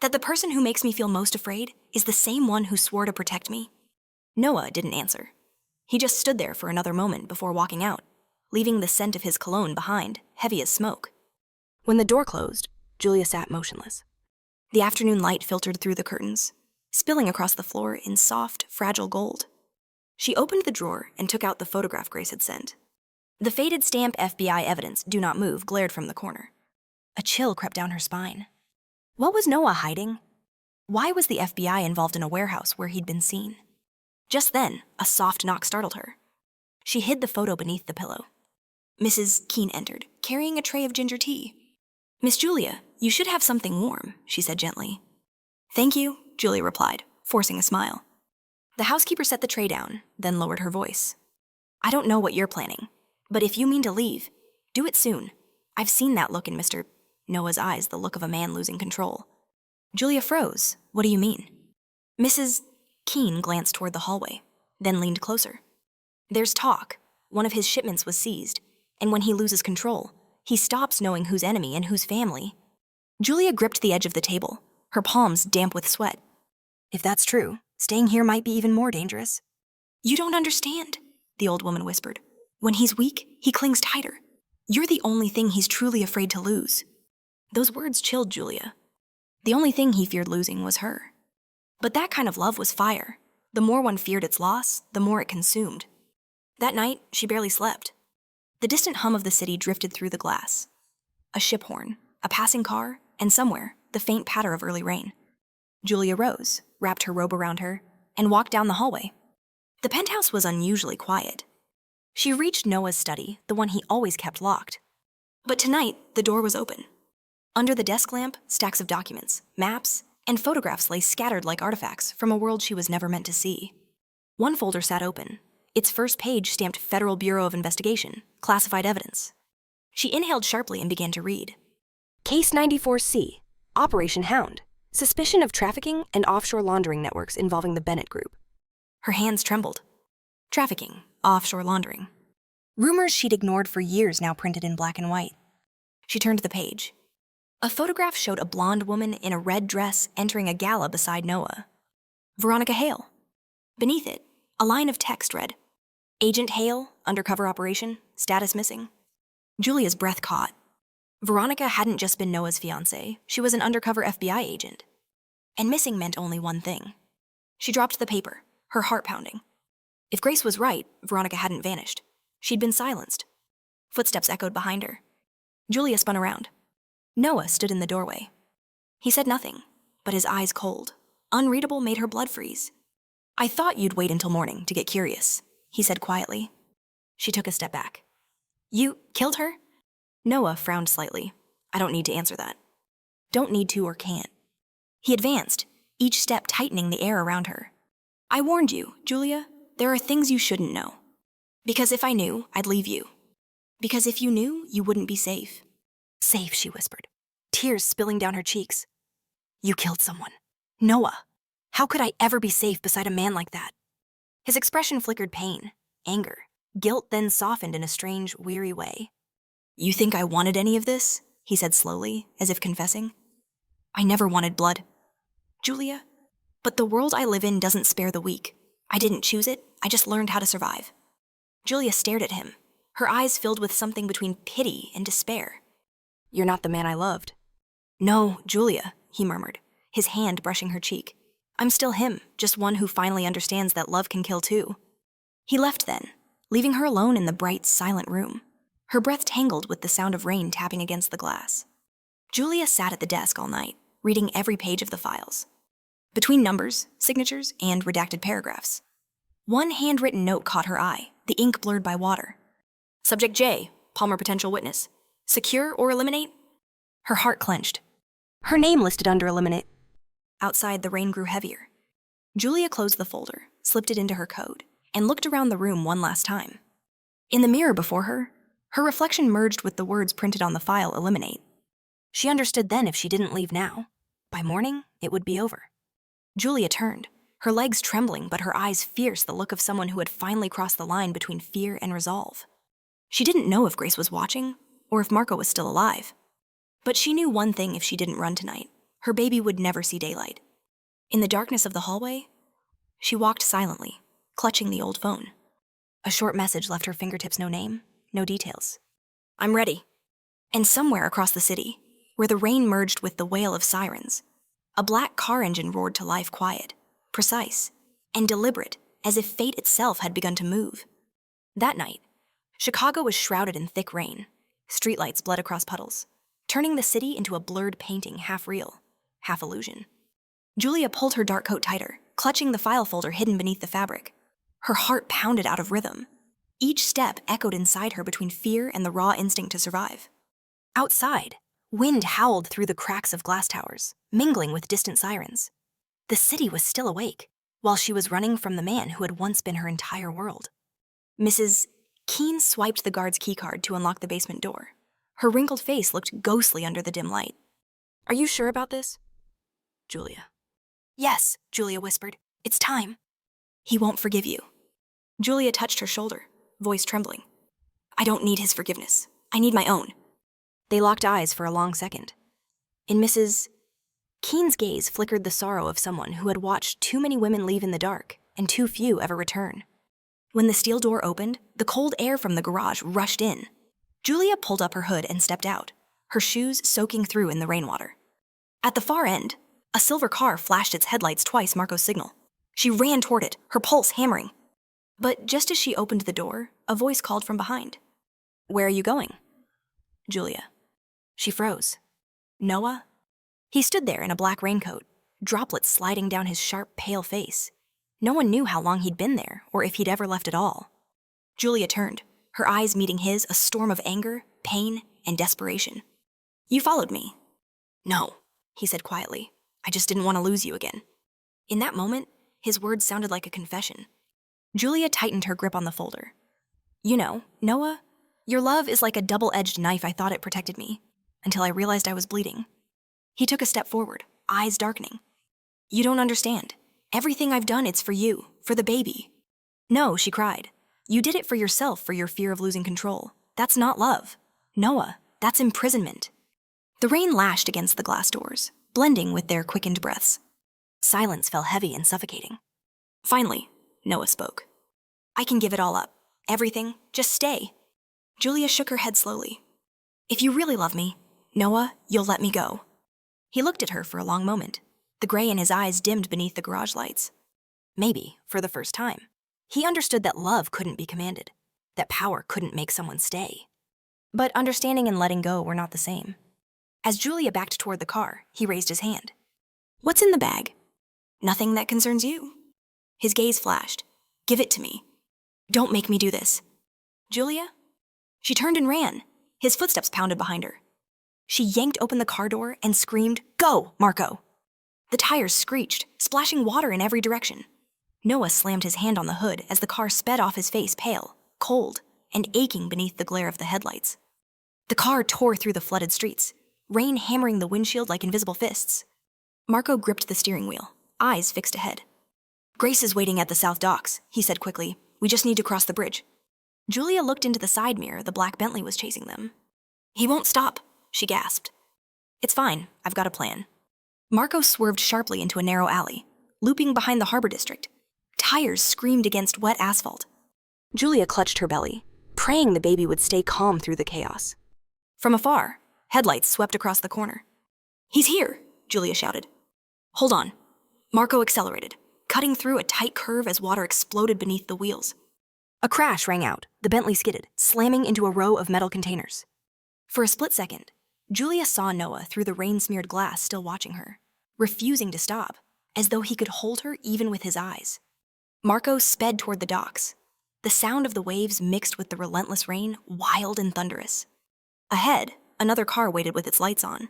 that the person who makes me feel most afraid is the same one who swore to protect me? Noah didn't answer. He just stood there for another moment before walking out, leaving the scent of his cologne behind, heavy as smoke. When the door closed, Julia sat motionless. The afternoon light filtered through the curtains, spilling across the floor in soft, fragile gold. She opened the drawer and took out the photograph Grace had sent. The faded stamp FBI evidence, do not move, glared from the corner. A chill crept down her spine. What was Noah hiding? Why was the FBI involved in a warehouse where he'd been seen? Just then, a soft knock startled her. She hid the photo beneath the pillow. Mrs. Keene entered, carrying a tray of ginger tea. Miss Julia, you should have something warm, she said gently. Thank you, Julia replied, forcing a smile. The housekeeper set the tray down, then lowered her voice. I don't know what you're planning, but if you mean to leave, do it soon. I've seen that look in Mr. Noah's eyes, the look of a man losing control. Julia froze. What do you mean? Mrs. Keene glanced toward the hallway, then leaned closer. There's talk. One of his shipments was seized, and when he loses control, he stops knowing who's enemy and who's family. Julia gripped the edge of the table, her palms damp with sweat. If that's true, Staying here might be even more dangerous. You don't understand, the old woman whispered. When he's weak, he clings tighter. You're the only thing he's truly afraid to lose. Those words chilled Julia. The only thing he feared losing was her. But that kind of love was fire. The more one feared its loss, the more it consumed. That night, she barely slept. The distant hum of the city drifted through the glass. A ship horn, a passing car, and somewhere, the faint patter of early rain. Julia rose, wrapped her robe around her, and walked down the hallway. The penthouse was unusually quiet. She reached Noah's study, the one he always kept locked. But tonight, the door was open. Under the desk lamp, stacks of documents, maps, and photographs lay scattered like artifacts from a world she was never meant to see. One folder sat open, its first page stamped Federal Bureau of Investigation, classified evidence. She inhaled sharply and began to read. Case 94C, Operation Hound, suspicion of trafficking and offshore laundering networks involving the Bennett Group. Her hands trembled. Trafficking, offshore laundering. Rumors she'd ignored for years now printed in black and white. She turned the page. A photograph showed a blonde woman in a red dress entering a gala beside Noah. Veronica Hale. Beneath it, a line of text read, Agent Hale, undercover operation, status missing. Julia's breath caught. Veronica hadn't just been Noah's fiancée, she was an undercover FBI agent. And missing meant only one thing. She dropped the paper, her heart pounding. If Grace was right, Veronica hadn't vanished. She'd been silenced. Footsteps echoed behind her. Julia spun around. Noah stood in the doorway. He said nothing, but his eyes cold, unreadable, made her blood freeze. I thought you'd wait until morning to get curious, he said quietly. She took a step back. You killed her? Noah frowned slightly. I don't need to answer that. Don't need to or can't. He advanced, each step tightening the air around her. I warned you, Julia. There are things you shouldn't know. Because if I knew, I'd leave you. Because if you knew, you wouldn't be safe. Safe, she whispered, tears spilling down her cheeks. You killed someone. Noah. How could I ever be safe beside a man like that? His expression flickered pain, anger, guilt then softened in a strange, weary way. You think I wanted any of this? He said slowly, as if confessing. I never wanted blood. Julia, but the world I live in doesn't spare the weak. I didn't choose it, I just learned how to survive. Julia stared at him, her eyes filled with something between pity and despair. You're not the man I loved. No, Julia, he murmured, his hand brushing her cheek. I'm still him, just one who finally understands that love can kill too. He left then, leaving her alone in the bright, silent room. Her breath tangled with the sound of rain tapping against the glass. Julia sat at the desk all night, reading every page of the files. Between numbers, signatures, and redacted paragraphs. One handwritten note caught her eye, the ink blurred by water. Subject J, Palmer potential witness. Secure or eliminate? Her heart clenched. Her name listed under eliminate. Outside, the rain grew heavier. Julia closed the folder, slipped it into her coat, and looked around the room one last time. In the mirror before her, her reflection merged with the words printed on the file eliminate. She understood then if she didn't leave now. By morning, it would be over. Julia turned, her legs trembling but her eyes fierce, the look of someone who had finally crossed the line between fear and resolve. She didn't know if Grace was watching, or if Marco was still alive. But she knew one thing: if she didn't run tonight, her baby would never see daylight. In the darkness of the hallway, she walked silently, clutching the old phone. A short message left her fingertips, no name, no details. I'm ready. And somewhere across the city, where the rain merged with the wail of sirens, a black car engine roared to life, quiet, precise, and deliberate, as if fate itself had begun to move. That night, Chicago was shrouded in thick rain. Streetlights bled across puddles, turning the city into a blurred painting, half real, half illusion. Julia pulled her dark coat tighter, clutching the file folder hidden beneath the fabric. Her heart pounded out of rhythm. Each step echoed inside her between fear and the raw instinct to survive. Outside, wind howled through the cracks of glass towers, mingling with distant sirens. The city was still awake, while she was running from the man who had once been her entire world. Mrs. Keene swiped the guard's keycard to unlock the basement door. Her wrinkled face looked ghostly under the dim light. Are you sure about this? Julia. Yes, Julia whispered. It's time. He won't forgive you. Julia touched her shoulder, voice trembling. I don't need his forgiveness. I need my own. They locked eyes for a long second. In Mrs. Keen's gaze flickered the sorrow of someone who had watched too many women leave in the dark and too few ever return. When the steel door opened, the cold air from the garage rushed in. Julia pulled up her hood and stepped out, her shoes soaking through in the rainwater. At the far end, a silver car flashed its headlights twice Marco's signal. She ran toward it, her pulse hammering. But just as she opened the door, a voice called from behind. "Where are you going?" "Julia." She froze. "Noah?" He stood there in a black raincoat, droplets sliding down his sharp, pale face. No one knew how long he'd been there, or if he'd ever left at all. Julia turned, her eyes meeting his, a storm of anger, pain, and desperation. "You followed me." "No," he said quietly. "I just didn't want to lose you again." In that moment, his words sounded like a confession. Julia tightened her grip on the folder. "You know, Noah, your love is like a double-edged knife. I thought it protected me, until I realized I was bleeding." He took a step forward, eyes darkening. "You don't understand. Everything I've done, it's for you, for the baby." "No," she cried. "You did it for yourself, for your fear of losing control. That's not love. Noah, that's imprisonment." The rain lashed against the glass doors, blending with their quickened breaths. Silence fell heavy and suffocating. Finally, Noah spoke. "I can give it all up. Everything. Just stay." Julia shook her head slowly. "If you really love me, Noah, you'll let me go." He looked at her for a long moment. The gray in his eyes dimmed beneath the garage lights. Maybe, for the first time, he understood that love couldn't be commanded, that power couldn't make someone stay. But understanding and letting go were not the same. As Julia backed toward the car, he raised his hand. "What's in the bag?" "Nothing that concerns you." His gaze flashed. "Give it to me. Don't make me do this." "Julia?" She turned and ran. His footsteps pounded behind her. She yanked open the car door and screamed, "Go, Marco!" The tires screeched, splashing water in every direction. Noah slammed his hand on the hood as the car sped off, his face pale, cold, and aching beneath the glare of the headlights. The car tore through the flooded streets, rain hammering the windshield like invisible fists. Marco gripped the steering wheel, eyes fixed ahead. "Grace is waiting at the south docks," he said quickly. "We just need to cross the bridge." Julia looked into the side mirror. The black Bentley was chasing them. "He won't stop," she gasped. "It's fine. I've got a plan." Marco swerved sharply into a narrow alley, looping behind the harbor district. Tires screamed against wet asphalt. Julia clutched her belly, praying the baby would stay calm through the chaos. From afar, headlights swept across the corner. "He's here," Julia shouted. "Hold on." Marco accelerated, cutting through a tight curve as water exploded beneath the wheels. A crash rang out. The Bentley skidded, slamming into a row of metal containers. For a split second, Julia saw Noah through the rain-smeared glass, still watching her, refusing to stop, as though he could hold her even with his eyes. Marco sped toward the docks, the sound of the waves mixed with the relentless rain, wild and thunderous. Ahead, another car waited with its lights on.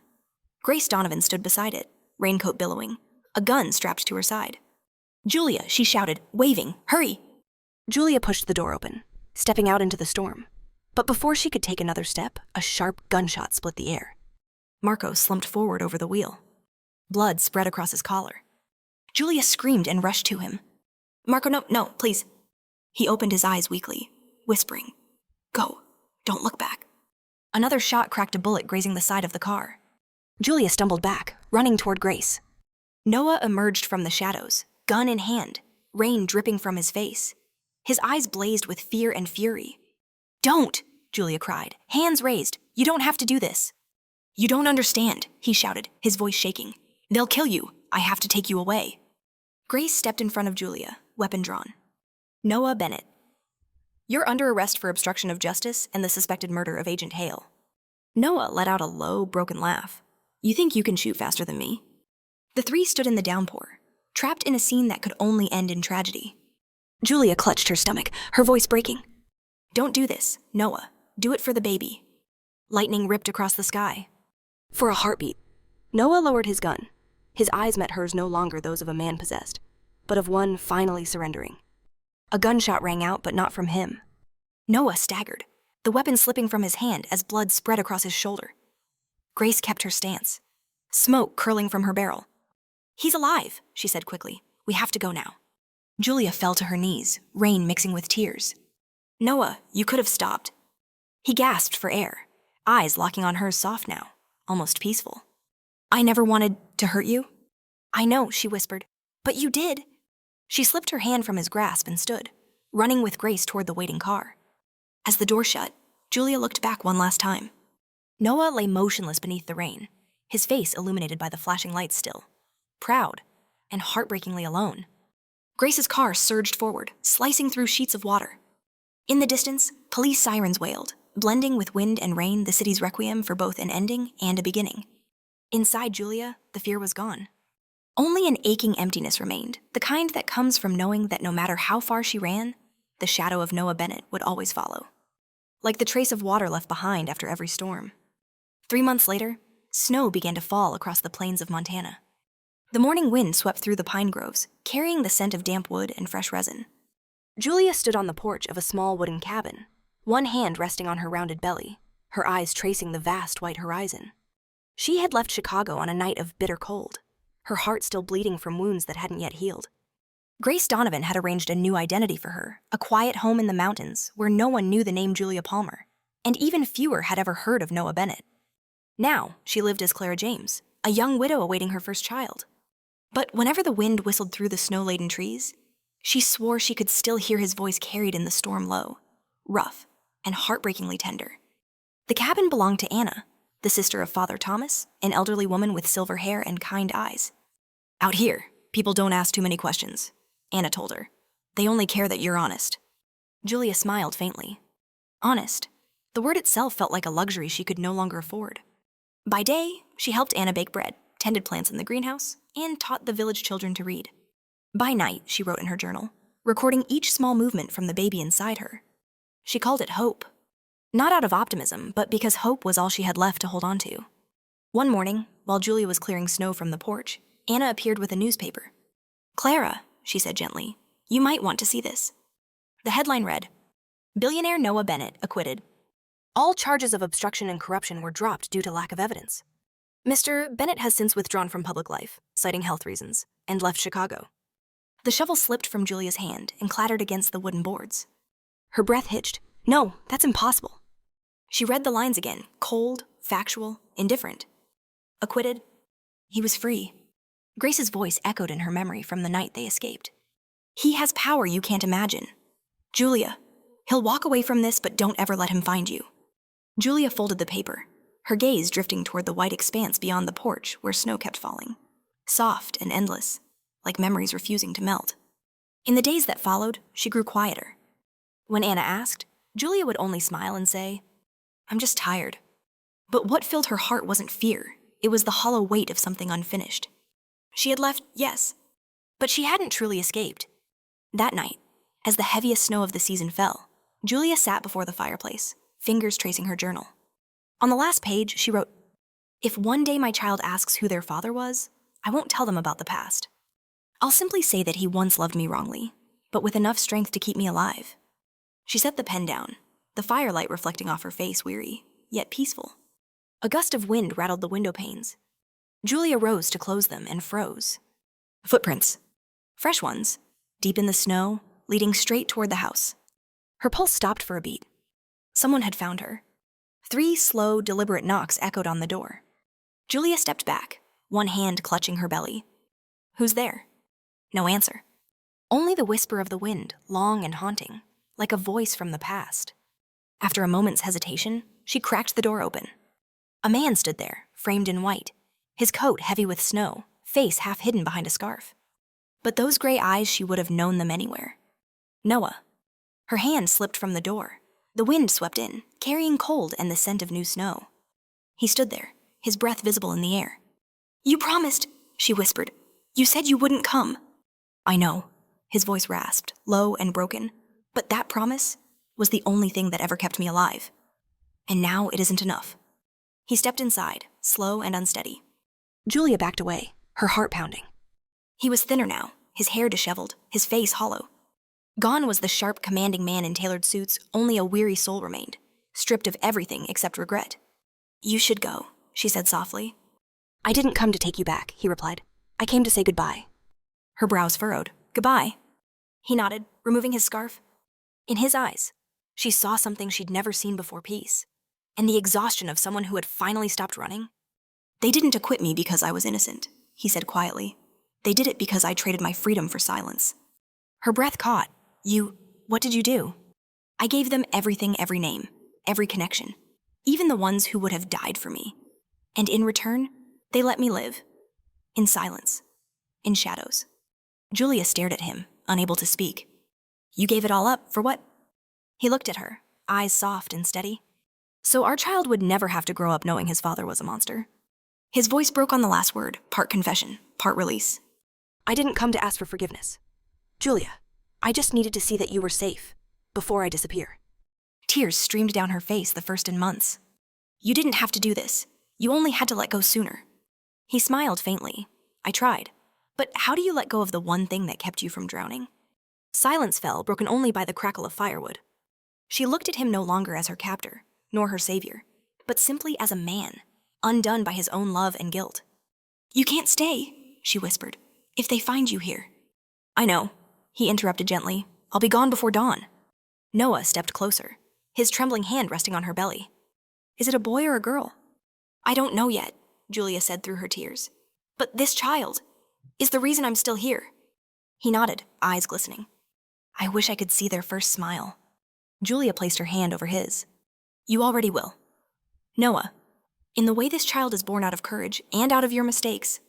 Grace Donovan stood beside it, raincoat billowing, a gun strapped to her side. "Julia," she shouted, waving, "hurry!" Julia pushed the door open, stepping out into the storm. But before she could take another step, a sharp gunshot split the air. Marco slumped forward over the wheel. Blood spread across his collar. Julia screamed and rushed to him. "Marco, no, please." He opened his eyes weakly, whispering, "Go, don't look back." Another shot cracked a bullet grazing the side of the car. Julia stumbled back, running toward Grace. Noah emerged from the shadows, gun in hand, rain dripping from his face. His eyes blazed with fear and fury. "Don't!" Julia cried, hands raised. "You don't have to do this." "You don't understand," he shouted, his voice shaking. "They'll kill you. I have to take you away." Grace stepped in front of Julia, weapon drawn. "Noah Bennett, you're under arrest for obstruction of justice and the suspected murder of Agent Hale." Noah let out a low, broken laugh. "You think you can shoot faster than me?" The three stood in the downpour, trapped in a scene that could only end in tragedy. Julia clutched her stomach, her voice breaking. "Don't do this, Noah. Do it for the baby." Lightning ripped across the sky. For a heartbeat, Noah lowered his gun. His eyes met hers, no longer those of a man possessed, but of one finally surrendering. A gunshot rang out, but not from him. Noah staggered, the weapon slipping from his hand as blood spread across his shoulder. Grace kept her stance, smoke curling from her barrel. "He's alive," she said quickly. "We have to go now." Julia fell to her knees, rain mixing with tears. "Noah, you could have stopped." He gasped for air, eyes locking on hers, soft now, almost peaceful. I never wanted to hurt you. I know, she whispered. But you did. She slipped her hand from his grasp and stood, running with Grace toward the waiting car. As the door shut, Julia looked back one last time. Noah lay motionless beneath the rain, his face illuminated by the flashing lights still, proud and heartbreakingly alone. Grace's car surged forward, slicing through sheets of water. In the distance, police sirens wailed, blending with wind and rain the city's requiem for both an ending and a beginning. Inside Julia, the fear was gone. Only an aching emptiness remained, the kind that comes from knowing that no matter how far she ran, the shadow of Noah Bennett would always follow. Like the trace of water left behind after every storm. 3 months later, snow began to fall across the plains of Montana. The morning wind swept through the pine groves, carrying the scent of damp wood and fresh resin. Julia stood on the porch of a small wooden cabin, one hand resting on her rounded belly, her eyes tracing the vast white horizon. She had left Chicago on a night of bitter cold, her heart still bleeding from wounds that hadn't yet healed. Grace Donovan had arranged a new identity for her, a quiet home in the mountains where no one knew the name Julia Palmer, and even fewer had ever heard of Noah Bennett. Now, she lived as Clara James, a young widow awaiting her first child. But whenever the wind whistled through the snow-laden trees, she swore she could still hear his voice carried in the storm low, rough, and heartbreakingly tender. The cabin belonged to Anna, the sister of Father Thomas, an elderly woman with silver hair and kind eyes. Out here, people don't ask too many questions, Anna told her. They only care that you're honest. Julia smiled faintly. Honest. The word itself felt like a luxury she could no longer afford. By day, she helped Anna bake bread, tended plants in the greenhouse, and taught the village children to read. By night, she wrote in her journal, recording each small movement from the baby inside her. She called it hope. Not out of optimism, but because hope was all she had left to hold on to. One morning, while Julia was clearing snow from the porch, Anna appeared with a newspaper. Clara, she said gently, you might want to see this. The headline read, Billionaire Noah Bennett acquitted. All charges of obstruction and corruption were dropped due to lack of evidence. Mr. Bennett has since withdrawn from public life, citing health reasons, and left Chicago. The shovel slipped from Julia's hand and clattered against the wooden boards. Her breath hitched. No, that's impossible. She read the lines again, cold, factual, indifferent. Acquitted. He was free. Grace's voice echoed in her memory from the night they escaped. He has power you can't imagine. Julia, he'll walk away from this, but don't ever let him find you. Julia folded the paper, her gaze drifting toward the white expanse beyond the porch where snow kept falling, soft and endless, like memories refusing to melt. In the days that followed, she grew quieter. When Anna asked, Julia would only smile and say, I'm just tired. But what filled her heart wasn't fear, it was the hollow weight of something unfinished. She had left, yes, but she hadn't truly escaped. That night, as the heaviest snow of the season fell, Julia sat before the fireplace, fingers tracing her journal. On the last page, she wrote, If one day my child asks who their father was, I won't tell them about the past. I'll simply say that he once loved me wrongly, but with enough strength to keep me alive. She set the pen down, the firelight reflecting off her face weary, yet peaceful. A gust of wind rattled the window panes. Julia rose to close them and froze. Footprints. Fresh ones, deep in the snow, leading straight toward the house. Her pulse stopped for a beat. Someone had found her. 3 slow, deliberate knocks echoed on the door. Julia stepped back, one hand clutching her belly. Who's there? No answer. Only the whisper of the wind, long and haunting, like a voice from the past. After a moment's hesitation, she cracked the door open. A man stood there, framed in white, his coat heavy with snow, face half hidden behind a scarf. But those gray eyes, she would have known them anywhere. Noah. Her hand slipped from the door. The wind swept in, carrying cold and the scent of new snow. He stood there, his breath visible in the air. You promised, she whispered. You said you wouldn't come. I know, his voice rasped, low and broken. But that promise was the only thing that ever kept me alive. And now it isn't enough. He stepped inside, slow and unsteady. Julia backed away, her heart pounding. He was thinner now, his hair disheveled, his face hollow. Gone was the sharp, commanding man in tailored suits, only a weary soul remained, stripped of everything except regret. You should go, she said softly. I didn't come to take you back, he replied. I came to say goodbye. Her brows furrowed. Goodbye. He nodded, removing his scarf. In his eyes, she saw something she'd never seen before: peace, and the exhaustion of someone who had finally stopped running. They didn't acquit me because I was innocent, he said quietly. They did it because I traded my freedom for silence. Her breath caught. What did you do? I gave them everything, every name, every connection, even the ones who would have died for me. And in return, they let me live. In silence. In shadows. Julia stared at him, unable to speak. You gave it all up, for what? He looked at her, eyes soft and steady. So our child would never have to grow up knowing his father was a monster. His voice broke on the last word, part confession, part release. I didn't come to ask for forgiveness. Julia, I just needed to see that you were safe, before I disappear. Tears streamed down her face, the first in months. You didn't have to do this. You only had to let go sooner. He smiled faintly. I tried. But how do you let go of the one thing that kept you from drowning? Silence fell, broken only by the crackle of firewood. She looked at him no longer as her captor, nor her savior, but simply as a man, undone by his own love and guilt. You can't stay, she whispered, if they find you here. I know, he interrupted gently. I'll be gone before dawn. Noah stepped closer, his trembling hand resting on her belly. Is it a boy or a girl? I don't know yet, Julia said through her tears. But this child is the reason I'm still here. He nodded, eyes glistening. I wish I could see their first smile. Julia placed her hand over his. You already will. Noah, in the way this child is born out of courage and out of your mistakes.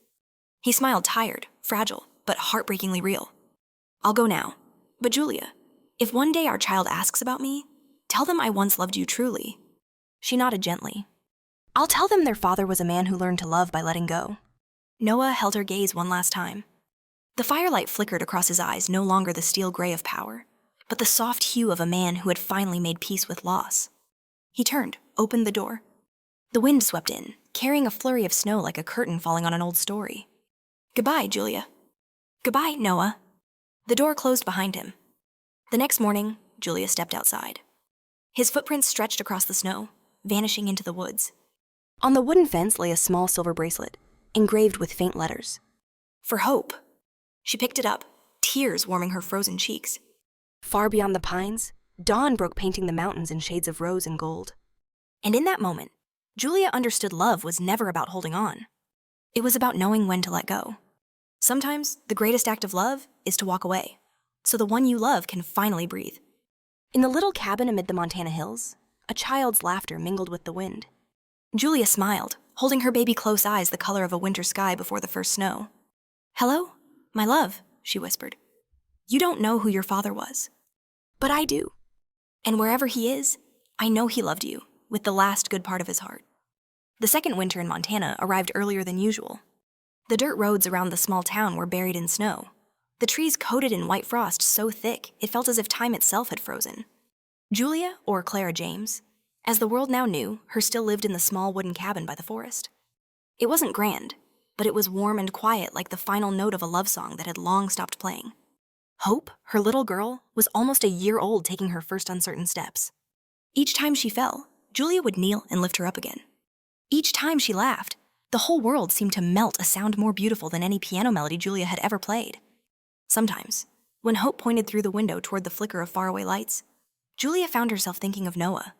He smiled, tired, fragile, but heartbreakingly real. I'll go now. But Julia, if one day our child asks about me, tell them I once loved you truly. She nodded gently. I'll tell them their father was a man who learned to love by letting go. Noah held her gaze one last time. The firelight flickered across his eyes, no longer the steel gray of power, but the soft hue of a man who had finally made peace with loss. He turned, opened the door. The wind swept in, carrying a flurry of snow like a curtain falling on an old story. Goodbye, Julia. Goodbye, Noah. The door closed behind him. The next morning, Julia stepped outside. His footprints stretched across the snow, vanishing into the woods. On the wooden fence lay a small silver bracelet, engraved with faint letters. For hope. She picked it up, tears warming her frozen cheeks. Far beyond the pines, dawn broke, painting the mountains in shades of rose and gold. And in that moment, Julia understood love was never about holding on. It was about knowing when to let go. Sometimes, the greatest act of love is to walk away, so the one you love can finally breathe. In the little cabin amid the Montana hills, a child's laughter mingled with the wind. Julia smiled, holding her baby close eyes the color of a winter sky before the first snow. Hello, my love, she whispered. You don't know who your father was. But I do. And wherever he is, I know he loved you, with the last good part of his heart. The second winter in Montana arrived earlier than usual. The dirt roads around the small town were buried in snow, the trees coated in white frost so thick it felt as if time itself had frozen. Julia, or Clara James, as the world now knew, her still lived in the small wooden cabin by the forest. It wasn't grand, but it was warm and quiet like the final note of a love song that had long stopped playing. Hope, her little girl, was almost a year old, taking her first uncertain steps. Each time she fell, Julia would kneel and lift her up again. Each time she laughed, the whole world seemed to melt, a sound more beautiful than any piano melody Julia had ever played. Sometimes, when Hope pointed through the window toward the flicker of faraway lights, Julia found herself thinking of Noah.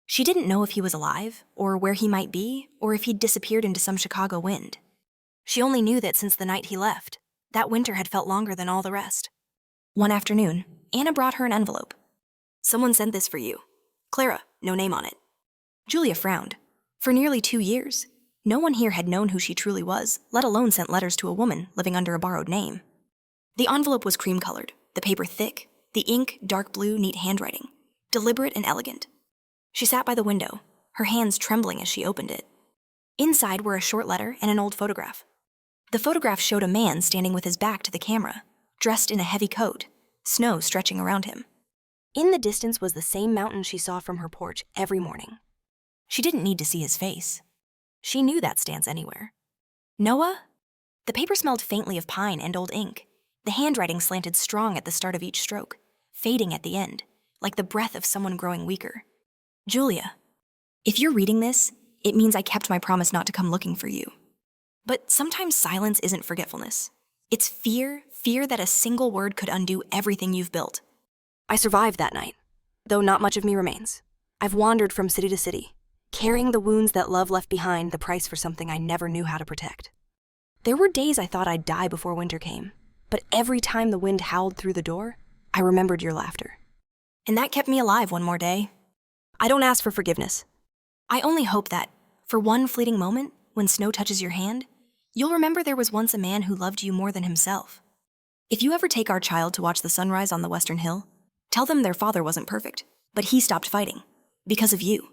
She didn't know if he was alive, or where he might be, or if he'd disappeared into some Chicago wind. She only knew that since the night he left, that winter had felt longer than all the rest. One afternoon, Anna brought her an envelope. Someone sent this for you. Clara, no name on it. Julia frowned. For nearly 2 years, no one here had known who she truly was, let alone sent letters to a woman living under a borrowed name. The envelope was cream-colored, the paper thick, the ink dark blue, neat handwriting, deliberate and elegant. She sat by the window, her hands trembling as she opened it. Inside were a short letter and an old photograph. The photograph showed a man standing with his back to the camera, dressed in a heavy coat, snow stretching around him. In the distance was the same mountain she saw from her porch every morning. She didn't need to see his face. She knew that stance anywhere. Noah? The paper smelled faintly of pine and old ink. The handwriting slanted strong at the start of each stroke, fading at the end, like the breath of someone growing weaker. Julia, if you're reading this, it means I kept my promise not to come looking for you. But sometimes silence isn't forgetfulness. It's fear that a single word could undo everything you've built. I survived that night, though not much of me remains. I've wandered from city to city, carrying the wounds that love left behind, the price for something I never knew how to protect. There were days I thought I'd die before winter came, but every time the wind howled through the door, I remembered your laughter. And that kept me alive one more day. I don't ask for forgiveness. I only hope that, for one fleeting moment, when snow touches your hand, you'll remember there was once a man who loved you more than himself. If you ever take our child to watch the sunrise on the Western Hill, tell them their father wasn't perfect, but he stopped fighting. Because of you.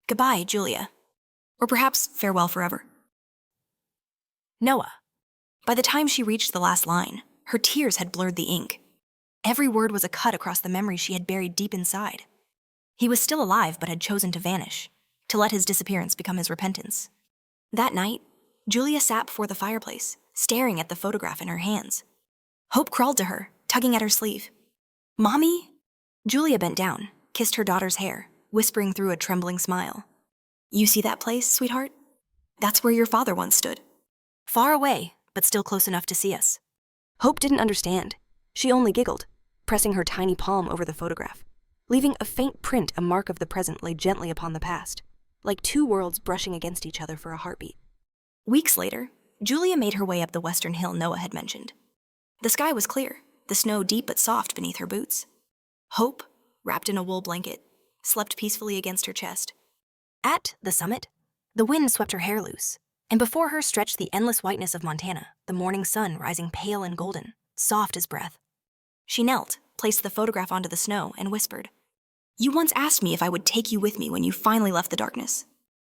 Goodbye, Julia. Or perhaps farewell forever. Noah. By the time she reached the last line, her tears had blurred the ink. Every word was a cut across the memory she had buried deep inside. He was still alive but had chosen to vanish, to let his disappearance become his repentance. That night, Julia sat before the fireplace, staring at the photograph in her hands. Hope crawled to her, tugging at her sleeve. "Mommy?" Julia bent down, kissed her daughter's hair, whispering through a trembling smile. "You see that place, sweetheart? That's where your father once stood. Far away, but still close enough to see us." Hope didn't understand. She only giggled, pressing her tiny palm over the photograph, leaving a faint print. A mark of the present lay gently upon the past, like two worlds brushing against each other for a heartbeat. Weeks later, Julia made her way up the western hill Noah had mentioned. The sky was clear, the snow deep but soft beneath her boots. Hope, wrapped in a wool blanket, slept peacefully against her chest. At the summit, the wind swept her hair loose, and before her stretched the endless whiteness of Montana, the morning sun rising pale and golden, soft as breath. She knelt, placed the photograph onto the snow, and whispered, "You once asked me if I would take you with me when you finally left the darkness.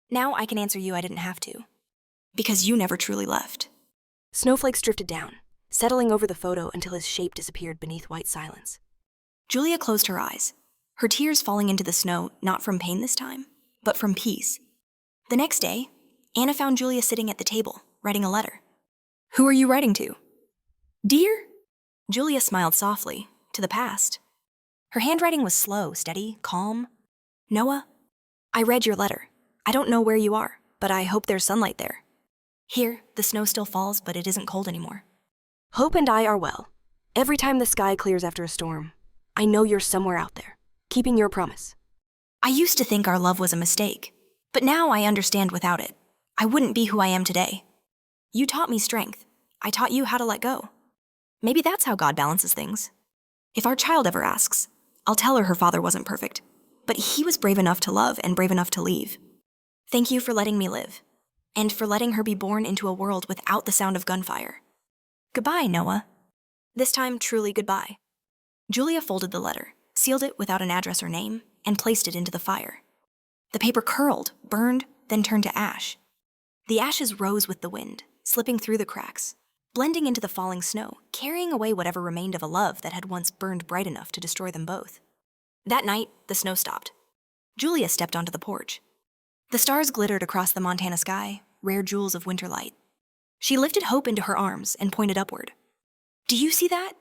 Now I can answer you I didn't have to. Because you never truly left." Snowflakes drifted down, settling over the photo until his shape disappeared beneath white silence. Julia closed her eyes, her tears falling into the snow not from pain this time, but from peace. The next day, Anna found Julia sitting at the table, writing a letter. "Who are you writing to?" "Dear?" Julia smiled softly, to the past. Her handwriting was slow, steady, calm. "Noah, I read your letter. I don't know where you are, but I hope there's sunlight there. Here, the snow still falls, but it isn't cold anymore." Hope and I are well. Every time the sky clears after a storm, I know you're somewhere out there, keeping your promise. I used to think our love was a mistake, but now I understand without it, I wouldn't be who I am today. You taught me strength. I taught you how to let go. Maybe that's how God balances things. If our child ever asks, I'll tell her father wasn't perfect, but he was brave enough to love and brave enough to leave. Thank you for letting me live, and for letting her be born into a world without the sound of gunfire. Goodbye, Noah. This time, truly goodbye. Julia folded the letter, sealed it without an address or name, and placed it into the fire. The paper curled, burned, then turned to ash. The ashes rose with the wind, slipping through the cracks, blending into the falling snow, carrying away whatever remained of a love that had once burned bright enough to destroy them both. That night, the snow stopped. Julia stepped onto the porch. The stars glittered across the Montana sky, rare jewels of winter light. She lifted Hope into her arms and pointed upward. "Do you see that?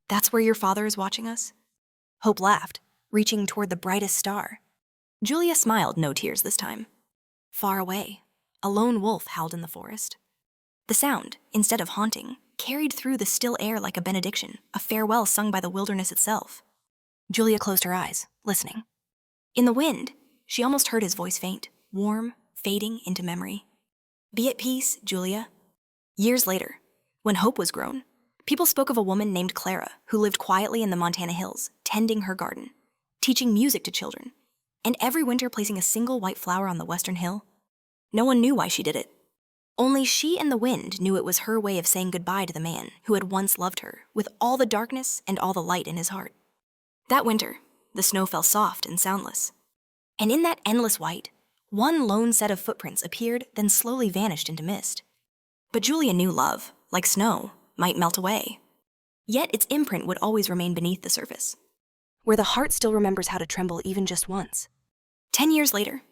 That's where your father is watching us?" Hope laughed, reaching toward the brightest star. Julia smiled, no tears this time. Far away, a lone wolf howled in the forest. The sound, instead of haunting, carried through the still air like a benediction, a farewell sung by the wilderness itself. Julia closed her eyes, listening. In the wind, she almost heard his voice faint, warm, fading into memory. "Be at peace, Julia." Years later, when Hope was grown, people spoke of a woman named Clara who lived quietly in the Montana hills, tending her garden, teaching music to children, and every winter placing a single white flower on the western hill. No one knew why she did it. Only she and the wind knew it was her way of saying goodbye to the man who had once loved her with all the darkness and all the light in his heart. That winter, the snow fell soft and soundless. And in that endless white, one lone set of footprints appeared, then slowly vanished into mist. But Julia knew love, like snow, might melt away. Yet its imprint would always remain beneath the surface, where the heart still remembers how to tremble even just once. 10 years later,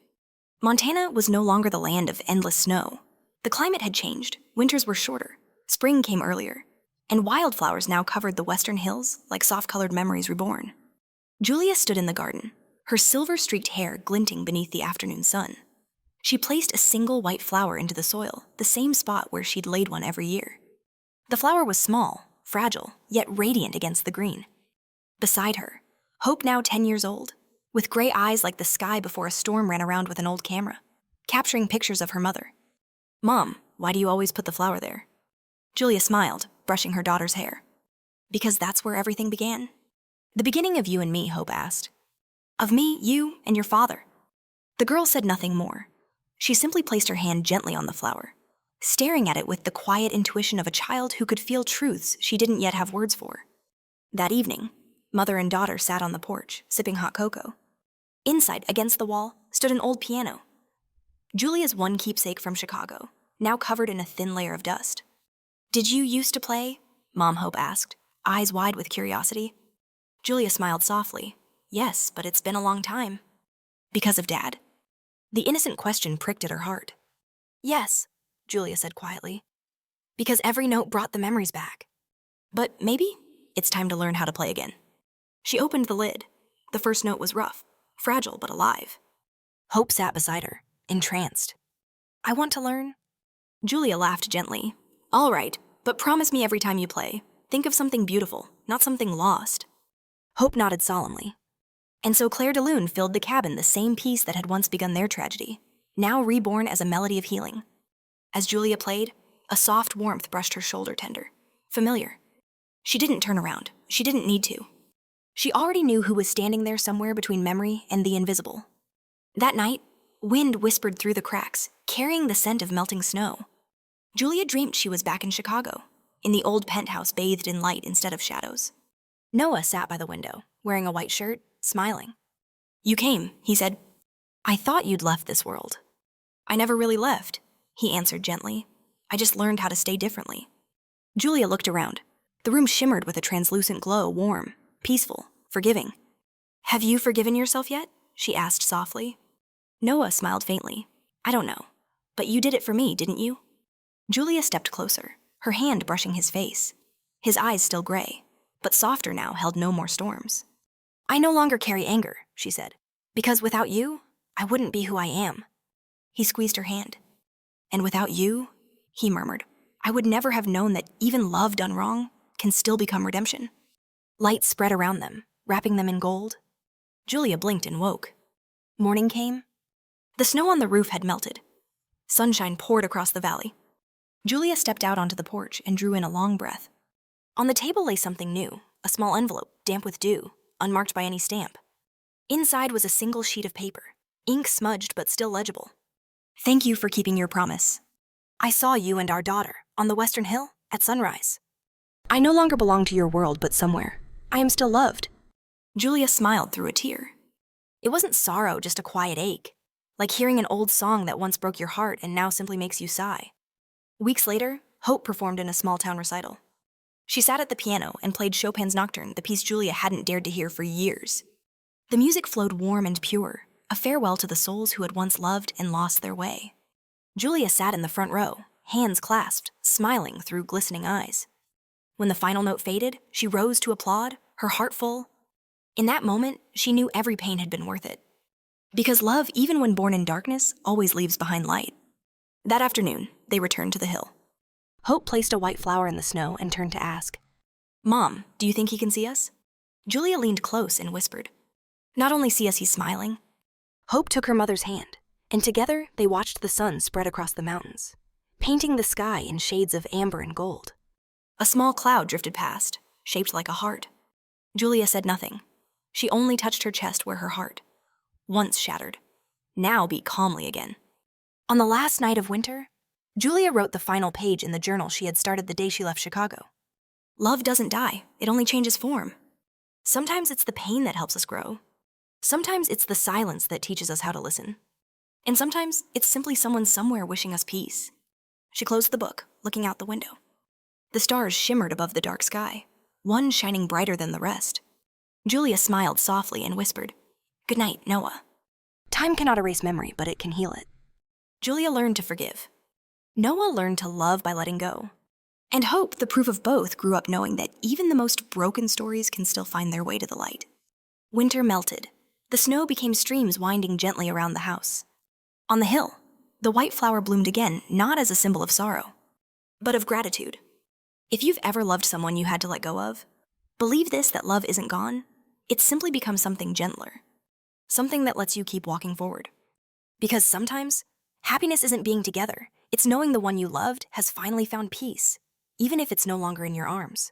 Montana was no longer the land of endless snow. The climate had changed, winters were shorter, spring came earlier, and wildflowers now covered the western hills like soft-colored memories reborn. Julia stood in the garden, her silver-streaked hair glinting beneath the afternoon sun. She placed a single white flower into the soil, the same spot where she'd laid one every year. The flower was small, fragile, yet radiant against the green. Beside her, Hope, now 10 years old, with gray eyes like the sky before a storm ran around with an old camera, capturing pictures of her mother. "Mom, why do you always put the flower there?" Julia smiled, brushing her daughter's hair. "Because that's where everything began." "The beginning of you and me," Hope asked. "Of me, you, and your father." The girl said nothing more. She simply placed her hand gently on the flower, staring at it with the quiet intuition of a child who could feel truths she didn't yet have words for. That evening, mother and daughter sat on the porch, sipping hot cocoa. Inside, against the wall, stood an old piano. Julia's one keepsake from Chicago, now covered in a thin layer of dust. "Did you used to play?" Mom Hope asked, eyes wide with curiosity. Julia smiled softly. "Yes, but it's been a long time." "Because of Dad?" The innocent question pricked at her heart. "Yes," Julia said quietly. "Because every note brought the memories back. But maybe it's time to learn how to play again." She opened the lid. The first note was rough, fragile but alive. Hope sat beside her, entranced. "I want to learn." Julia laughed gently. "All right, but promise me every time you play, think of something beautiful, not something lost." Hope nodded solemnly. And so Claire de Lune filled the cabin the same peace that had once begun their tragedy, now reborn as a melody of healing. As Julia played, a soft warmth brushed her shoulder tender, familiar. She didn't turn around. She didn't need to. She already knew who was standing there somewhere between memory and the invisible. That night, wind whispered through the cracks, carrying the scent of melting snow. Julia dreamed she was back in Chicago, in the old penthouse bathed in light instead of shadows. Noah sat by the window, wearing a white shirt, smiling. "You came," he said. "I thought you'd left this world." "I never really left," he answered gently. "I just learned how to stay differently." Julia looked around. The room shimmered with a translucent glow, warm, peaceful, forgiving. "Have you forgiven yourself yet?" she asked softly. Noah smiled faintly. "I don't know. But you did it for me, didn't you?" Julia stepped closer, her hand brushing his face. His eyes still gray, but softer now, held no more storms. "I no longer carry anger," she said, "because without you, I wouldn't be who I am." He squeezed her hand. "And without you," he murmured, "I would never have known that even love done wrong can still become redemption." Light spread around them, wrapping them in gold. Julia blinked and woke. Morning came. The snow on the roof had melted. Sunshine poured across the valley. Julia stepped out onto the porch and drew in a long breath. On the table lay something new, a small envelope, damp with dew, unmarked by any stamp. Inside was a single sheet of paper, ink smudged but still legible. "Thank you for keeping your promise. I saw you and our daughter on the Western Hill at sunrise. I no longer belong to your world, but somewhere. I am still loved." Julia smiled through a tear. It wasn't sorrow, just a quiet ache, like hearing an old song that once broke your heart and now simply makes you sigh. Weeks later, Hope performed in a small-town recital. She sat at the piano and played Chopin's Nocturne, the piece Julia hadn't dared to hear for years. The music flowed warm and pure, a farewell to the souls who had once loved and lost their way. Julia sat in the front row, hands clasped, smiling through glistening eyes. When the final note faded, she rose to applaud, her heart full. In that moment, she knew every pain had been worth it. Because love, even when born in darkness, always leaves behind light. That afternoon, they returned to the hill. Hope placed a white flower in the snow and turned to ask, "Mom, do you think he can see us?" Julia leaned close and whispered, "Not only see us, he's smiling." Hope took her mother's hand, and together they watched the sun spread across the mountains, painting the sky in shades of amber and gold. A small cloud drifted past, shaped like a heart. Julia said nothing. She only touched her chest where her heart, once shattered, now beat calmly again. On the last night of winter, Julia wrote the final page in the journal she had started the day she left Chicago. Love doesn't die, it only changes form. Sometimes it's the pain that helps us grow. Sometimes it's the silence that teaches us how to listen. And sometimes it's simply someone somewhere wishing us peace. She closed the book, looking out the window. The stars shimmered above the dark sky, one shining brighter than the rest. Julia smiled softly and whispered, "Good night, Noah." Time cannot erase memory, but it can heal it. Julia learned to forgive. Noah learned to love by letting go. And Hope, the proof of both, grew up knowing that even the most broken stories can still find their way to the light. Winter melted. The snow became streams winding gently around the house. On the hill, the white flower bloomed again, not as a symbol of sorrow, but of gratitude. If you've ever loved someone you had to let go of, believe this, that love isn't gone. It's simply become something gentler. something that lets you keep walking forward. Because sometimes, happiness isn't being together, it's knowing the one you loved has finally found peace, even if it's no longer in your arms.